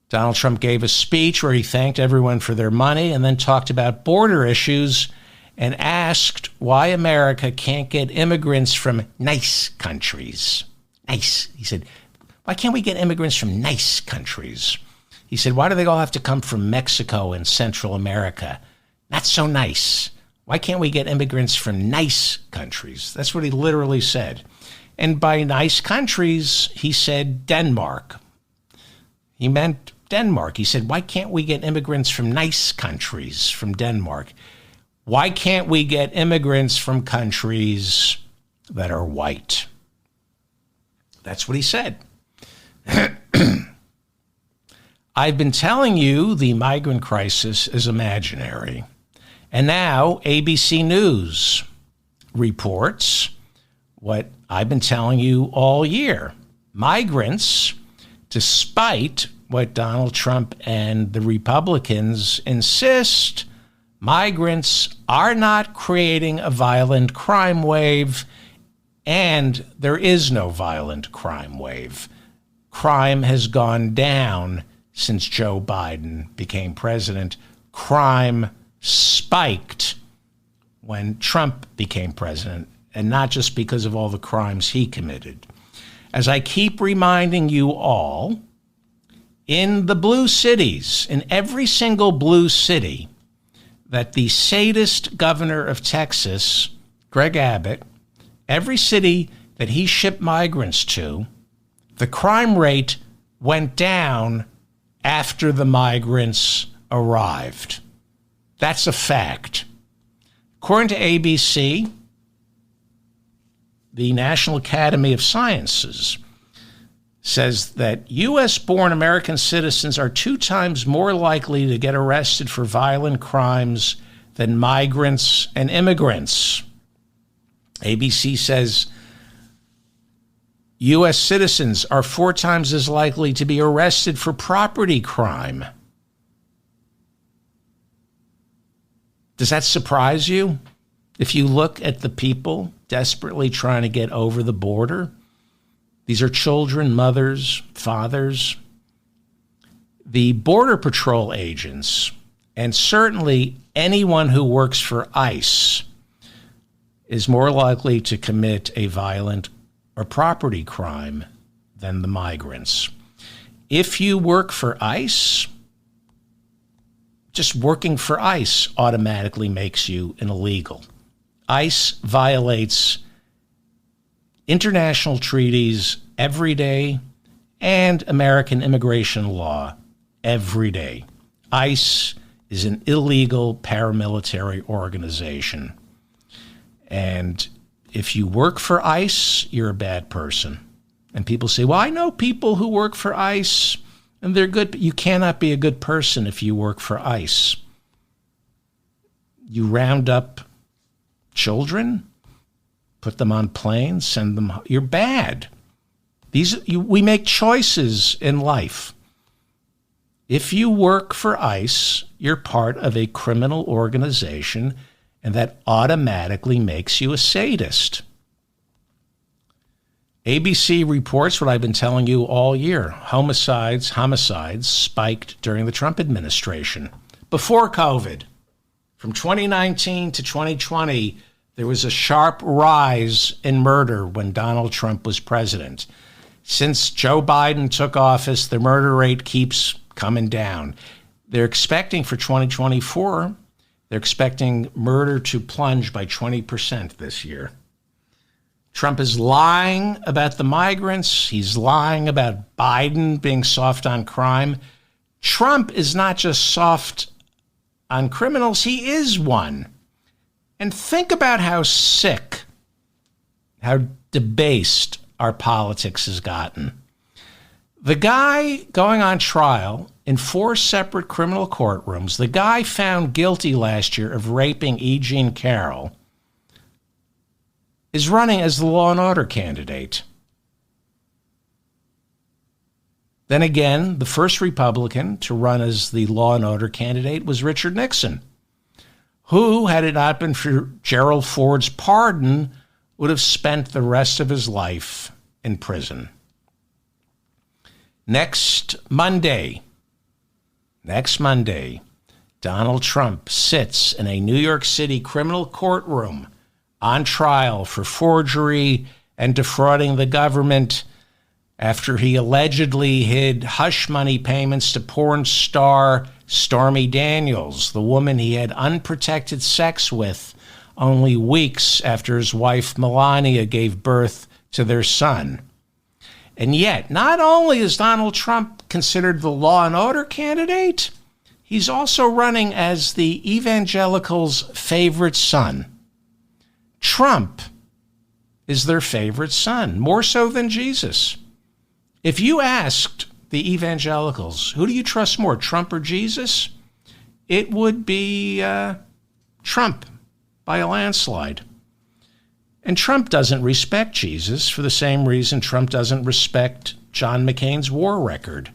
Donald Trump gave a speech where he thanked everyone for their money and then talked about border issues and asked why America can't get immigrants from nice countries. Nice. He said, why can't we get immigrants from nice countries? He said, why do they all have to come from Mexico and Central America? Not so nice. Why can't we get immigrants from nice countries? That's what he literally said. And by nice countries, he said Denmark. He meant Denmark. He said, why can't we get immigrants from nice countries, from Denmark? Why can't we get immigrants from countries that are white? That's what he said. I've been telling you the migrant crisis is imaginary. And now ABC News reports what I've been telling you all year. Migrants, despite what Donald Trump and the Republicans insist, migrants are not creating a violent crime wave, and there is no violent crime wave. Crime has gone down since Joe Biden became president. Crime spiked when Trump became president, and not just because of all the crimes he committed. As I keep reminding you all, in the blue cities, in every single blue city that the sadist governor of Texas, Greg Abbott, every city that he shipped migrants to, The crime rate went down after the migrants arrived. That's a fact. According to ABC, the National Academy of Sciences says that U.S.-born American citizens are 2 times more likely to get arrested for violent crimes than migrants and immigrants. ABC says U.S. citizens are 4 times as likely to be arrested for property crime. Does that surprise you? If you look at the people desperately trying to get over the border, these are children, mothers, fathers. The Border Patrol agents, and certainly anyone who works for ICE, is more likely to commit a violent or property crime than the migrants. If you work for ICE, just working for ICE automatically makes you an illegal. ICE violates international treaties every day and American immigration law every day. ICE is an illegal paramilitary organization. And if you work for ICE, you're a bad person. And people say, well, I know people who work for ICE and they're good, but you cannot be a good person if you work for ICE. You round up children, put them on planes, send them. You're bad. We make choices in life. If you work for ICE, you're part of a criminal organization, and that automatically makes you a sadist. ABC reports what I've been telling you all year. Homicides spiked during the Trump administration. Before COVID, from 2019 to 2020, there was a sharp rise in murder when Donald Trump was president. Since Joe Biden took office, the murder rate keeps coming down. They're expecting for 2024, they're expecting murder to plunge by 20% this year. Trump is lying about the migrants. He's lying about Biden being soft on crime. Trump is not just soft on criminals, he is one. And think about how sick, how debased our politics has gotten. The guy going on trial in 4 separate criminal courtrooms, the guy found guilty last year of raping E. Jean Carroll, is running as the Law and Order candidate. Then again, the first Republican to run as the Law and Order candidate was Richard Nixon, who, had it not been for Gerald Ford's pardon, would have spent the rest of his life in prison. Next Monday, Donald Trump sits in a New York City criminal courtroom on trial for forgery and defrauding the government after he allegedly hid hush money payments to porn star Stormy Daniels, the woman he had unprotected sex with only weeks after his wife Melania gave birth to their son. And yet, not only is Donald Trump considered the Law and Order candidate, he's also running as the evangelicals' favorite son. Trump is their favorite son, more so than Jesus. If you asked the evangelicals, who do you trust more, Trump or Jesus? It would be Trump by a landslide. And Trump doesn't respect Jesus for the same reason Trump doesn't respect John McCain's war record.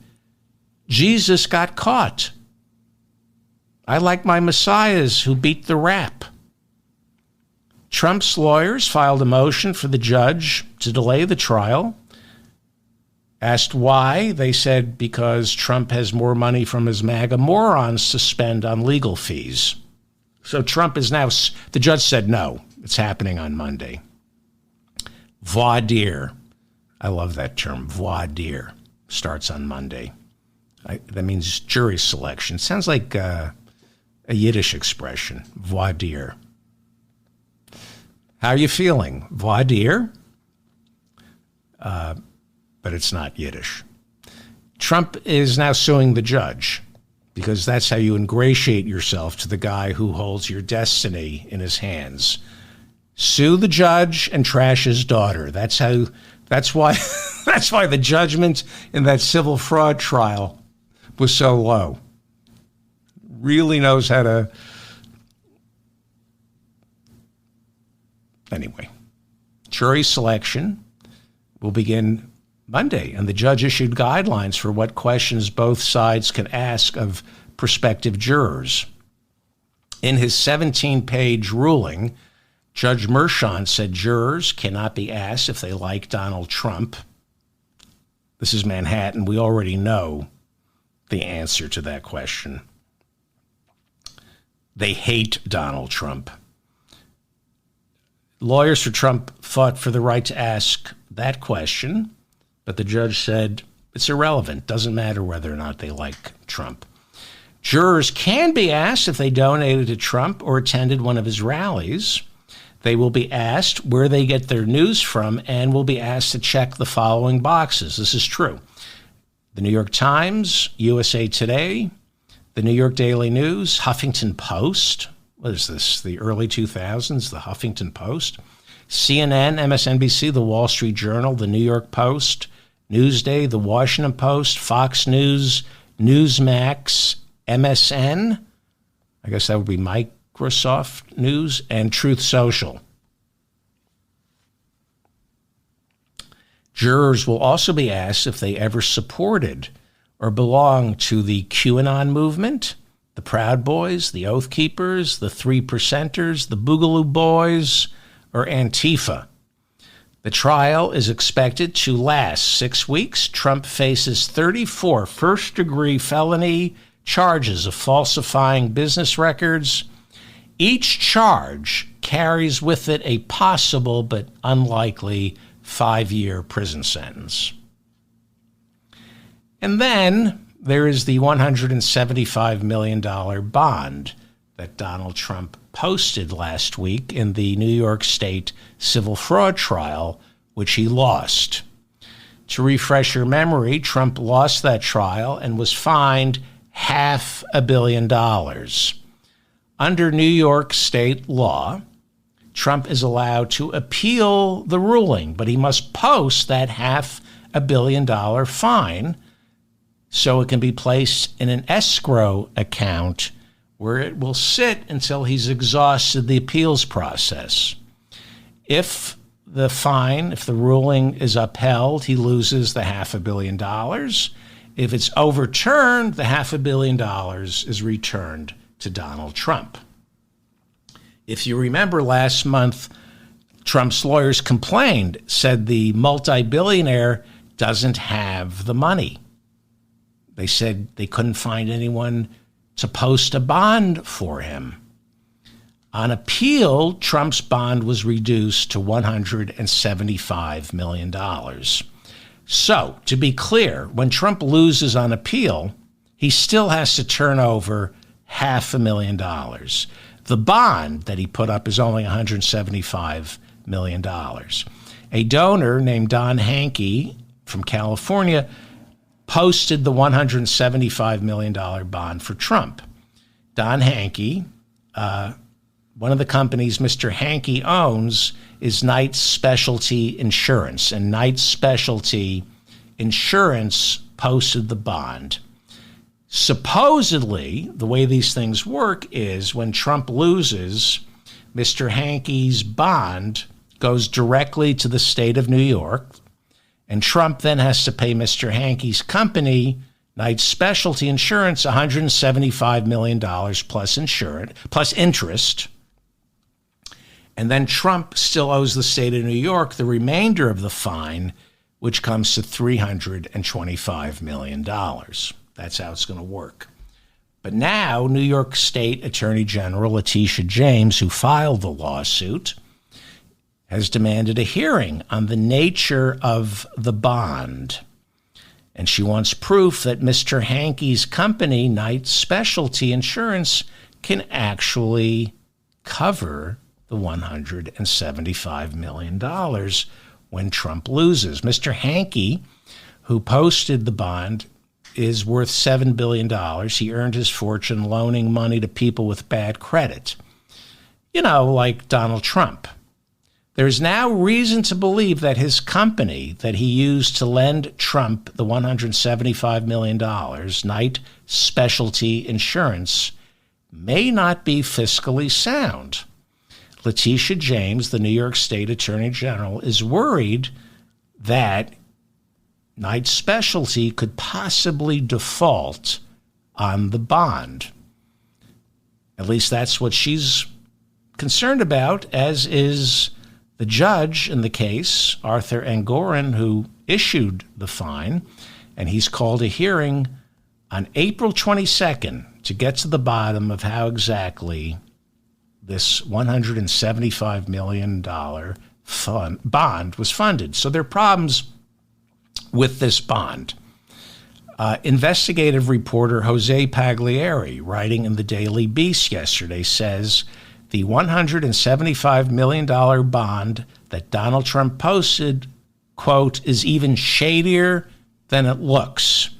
Jesus got caught. I like my messiahs who beat the rap. Trump's lawyers filed a motion for the judge to delay the trial. Asked why, they said because Trump has more money from his MAGA morons to spend on legal fees. So Trump is now, the judge said no, it's happening on Monday. Voir dire. I love that term, voir dire. Starts on Monday. That means jury selection. Sounds like a Yiddish expression, voir dire. How are you feeling? Voir dire? but it's not Yiddish. Trump is now suing the judge because that's how you ingratiate yourself to the guy who holds your destiny in his hands. Sue the judge and trash his daughter. That's why that's why the judgment in that civil fraud trial was so low. Really knows how to. Anyway, jury selection will begin Monday, and the judge issued guidelines for what questions both sides can ask of prospective jurors. In his 17-page ruling, Judge Merchan said jurors cannot be asked if they like Donald Trump. This is Manhattan. We already know the answer to that question. They hate Donald Trump. Lawyers for Trump fought for the right to ask that question, but the judge said it's irrelevant. Doesn't matter whether or not they like Trump. Jurors can be asked if they donated to Trump or attended one of his rallies. They will be asked where they get their news from and will be asked to check the following boxes. This is true. The New York Times, USA Today, the New York Daily News, Huffington Post. What is this? The early 2000s, the Huffington Post. CNN, MSNBC, the Wall Street Journal, the New York Post, Newsday, the Washington Post, Fox News, Newsmax, MSN. I guess that would be Microsoft News, and Truth Social. Jurors will also be asked if they ever supported or belonged to the QAnon movement, the Proud Boys, the Oath Keepers, the Three Percenters, the Boogaloo Boys, or Antifa. The trial is expected to last 6 weeks. Trump faces 34 first-degree felony charges of falsifying business records. Each charge carries with it a possible but unlikely 5-year prison sentence. And then there is the $175 million bond that Donald Trump posted last week in the New York State civil fraud trial, which he lost. To refresh your memory, Trump lost that trial and was fined $500 million. Under New York state law, Trump is allowed to appeal the ruling, but he must post that $500 million fine so it can be placed in an escrow account where it will sit until he's exhausted the appeals process. If the ruling is upheld, he loses the $500 million. If it's overturned, the $500 million is returned to Donald Trump. If you remember last month, Trump's lawyers complained, said the multi-billionaire doesn't have the money. They said they couldn't find anyone to post a bond for him. On appeal, Trump's bond was reduced to $175 million. So, to be clear, when Trump loses on appeal, he still has to turn over $500 million. The bond that he put up is only $175 million. A donor named Don Hankey from California posted the $175 million bond for Trump. Don Hankey, one of the companies Mr. Hankey owns is Knight Specialty Insurance, and Knight Specialty Insurance posted the bond. Supposedly, the way these things work is when Trump loses, Mr. Hankey's bond goes directly to the state of New York, and Trump then has to pay Mr. Hankey's company, Knight Specialty Insurance, $175 million plus interest. And then Trump still owes the state of New York the remainder of the fine, which comes to $325 million. That's how it's going to work. But now, New York State Attorney General Letitia James, who filed the lawsuit, has demanded a hearing on the nature of the bond. And she wants proof that Mr. Hankey's company, Knight Specialty Insurance, can actually cover the $175 million when Trump loses. Mr. Hankey who posted the bond, is worth $7 billion. He earned his fortune loaning money to people with bad credit. You know, like Donald Trump. There's now reason to believe that his company that he used to lend Trump the $175 million, Knight Specialty Insurance, may not be fiscally sound. Letitia James, the New York State Attorney General, is worried that Knight Specialty could possibly default on the bond. At least that's what she's concerned about, as is the judge in the case, Arthur Engoron, who issued the fine, and he's called a hearing on April 22nd to get to the bottom of how exactly this $175 million bond was funded. So there are problems with this bond. Investigative reporter Jose Pagliari, writing in the Daily Beast yesterday, says the $175 million bond that Donald Trump posted, quote, is even shadier than it looks.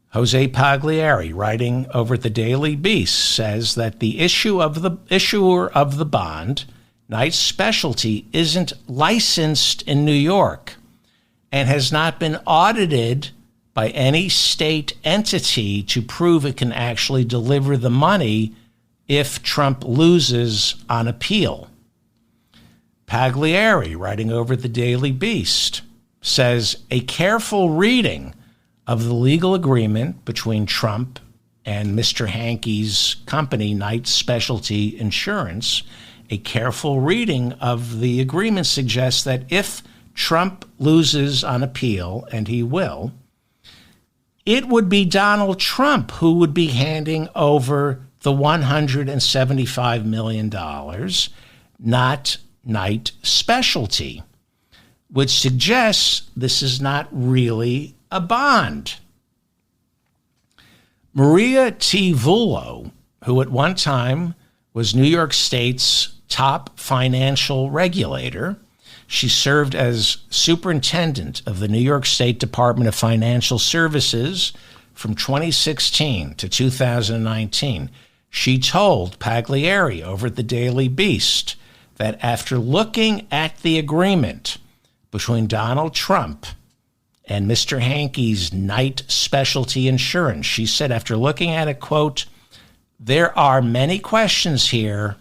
Jose Pagliari, writing over at the Daily Beast, says that the issuer of the bond, Knight Specialty, isn't licensed in New York and has not been audited by any state entity to prove it can actually deliver the money if Trump loses on appeal. Pagliari, writing over at the Daily Beast, says a careful reading of the legal agreement between Trump and Mr. Hankey's company, Knight Specialty Insurance, a careful reading of the agreement suggests that if Trump loses on appeal, and he will, it would be Donald Trump who would be handing over the $175 million, not Knight Specialty, which suggests this is not really a bond. Maria T. Vullo, who at one time was New York State's top financial regulator, she served as superintendent of the New York State Department of Financial Services from 2016 to 2019. She told Pagliari over at the Daily Beast that after looking at the agreement between Donald Trump and Mr. Hankey's Knight Specialty Insurance, she said after looking at it, quote, there are many questions here,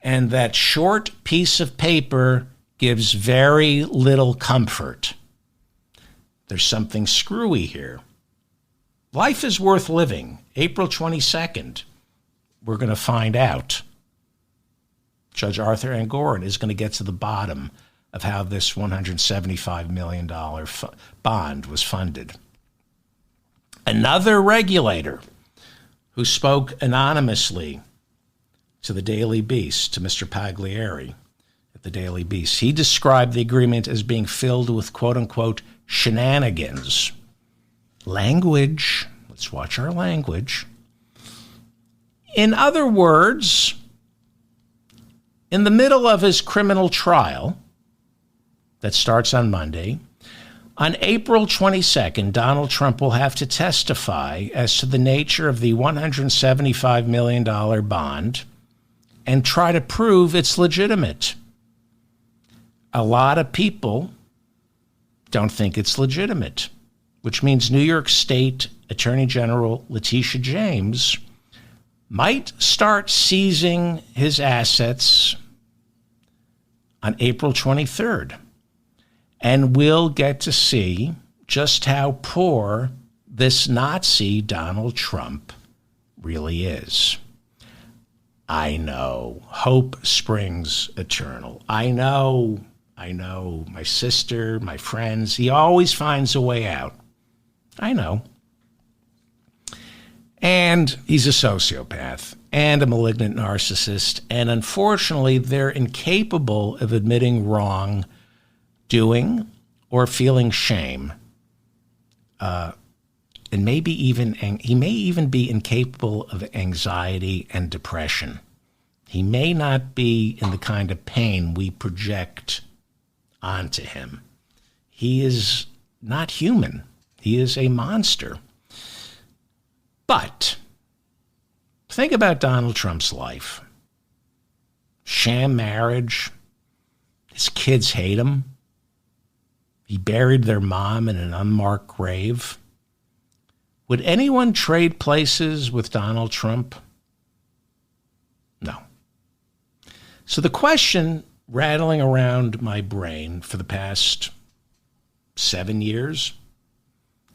and that short piece of paper gives very little comfort. There's something screwy here. Life is worth living. April 22nd, we're going to find out. Judge Arthur Engoron is going to get to the bottom of how this $175 million bond was funded. Another regulator who spoke anonymously to the Daily Beast, to Mr. Pagliari at the Daily Beast, he described the agreement as being filled with quote-unquote shenanigans. Language. Let's watch our language. In other words, in the middle of his criminal trial that starts on Monday, on April 22nd, Donald Trump will have to testify as to the nature of the $175 million bond and try to prove it's legitimate. A lot of people don't think it's legitimate, which means New York State Attorney General Letitia James might start seizing his assets on April 23rd. And we'll get to see just how poor this Nazi Donald Trump really is. I know. Hope springs eternal. I know. My sister, my friends, he always finds a way out. I know. And he's a sociopath and a malignant narcissist. And unfortunately, they're incapable of admitting wrongdoing or feeling shame. And maybe he may even be incapable of anxiety and depression. He may not be in the kind of pain we project onto him. He is not human. He is a monster. But think about Donald Trump's life. Sham marriage. His kids hate him. He buried their mom in an unmarked grave. Would anyone trade places with Donald Trump? No. So the question rattling around my brain for the past 7 years,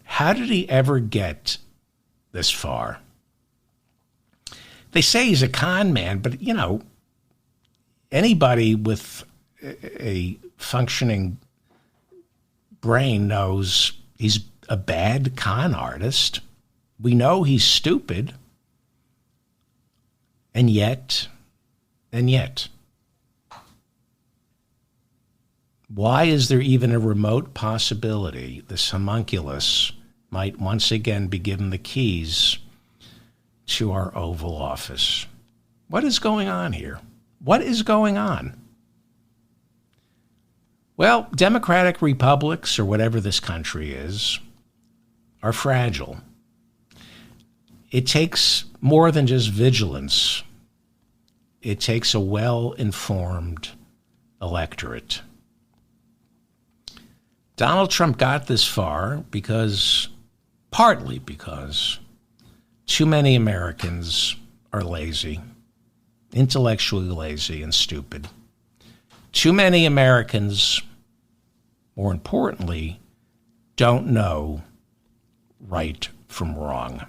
how did he ever get this far? They say he's a con man, but, you know, anybody with a functioning brain knows he's a bad con artist. We know he's stupid. And yet, why is there even a remote possibility this homunculus might once again be given the keys to our Oval Office? What is going on here? What is going on? Well, democratic republics, or whatever this country is, are fragile. It takes more than just vigilance. It takes a well-informed electorate. Donald Trump got this far partly because too many Americans are lazy, intellectually lazy and stupid. Too many Americans, more importantly, don't know right from wrong.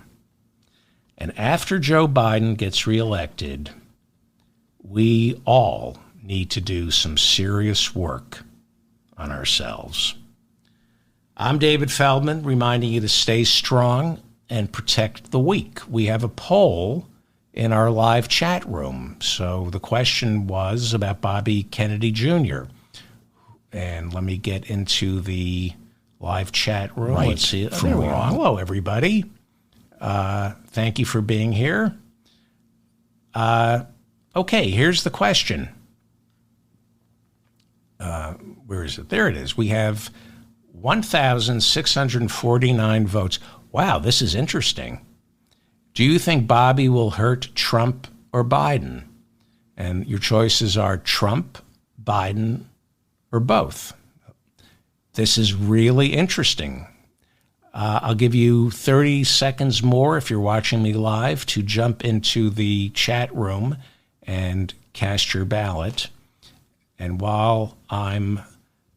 And after Joe Biden gets reelected, we all need to do some serious work on ourselves. I'm David Feldman, reminding you to stay strong and protect the weak. We have a poll in our live chat room. So the question was about Bobby Kennedy Jr. And let me get into the live chat room. Right Let's see it from wrong. Hello, everybody. Thank you for being here. Okay, here's the question. Where is it? There it is. We have 1,649 votes. Wow, this is interesting. Do you think Bobby will hurt Trump or Biden? And your choices are Trump, Biden, or both. This is really interesting. I'll give you 30 seconds more if you're watching me live to jump into the chat room and cast your ballot. And while I'm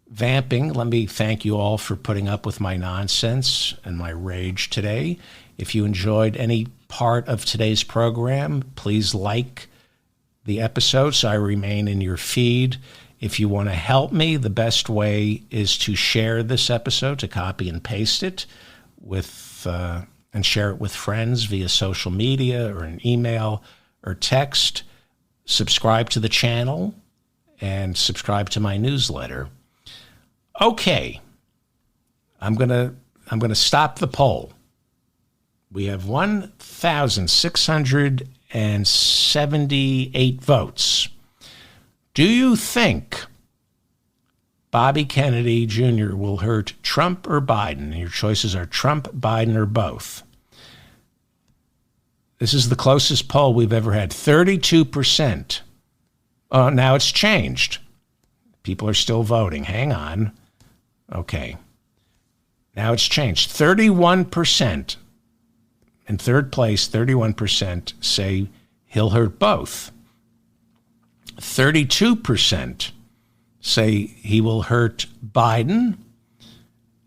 vamping, let me thank you all for putting up with my nonsense and my rage today. If you enjoyed any part of today's program, please like the episode so I remain in your feed. If you want to help me, the best way is to share this episode, to copy and paste it and share it with friends via social media or an email or text. Subscribe to the channel and subscribe to my newsletter. Okay, I'm gonna stop the poll. We have 1,678 votes. Do you think Bobby Kennedy Jr. will hurt Trump or Biden? And your choices are Trump, Biden, or both. This is the closest poll we've ever had. 32%. Now it's changed. People are still voting. Hang on. Okay. Now it's changed. 31%. In third place, 31% say he'll hurt both. 32% say he will hurt Biden.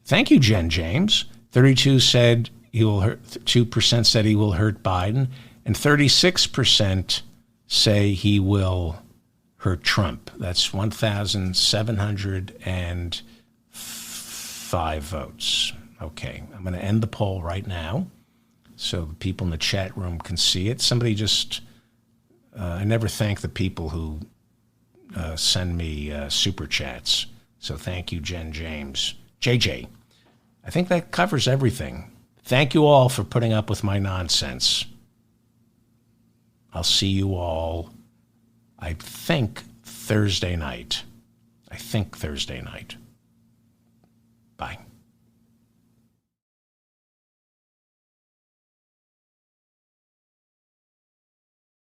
Thank you, Jen James. 32% said he will hurt. 2% said he will hurt Biden, and 36% say he will hurt Trump. That's 1,705 votes. Okay, I'm going to end the poll right now so the people in the chat room can see it. Somebody just, I never thank the people who send me super chats. So thank you, Jen James. JJ, I think that covers everything. Thank you all for putting up with my nonsense. I'll see you all, I think, Thursday night. Bye.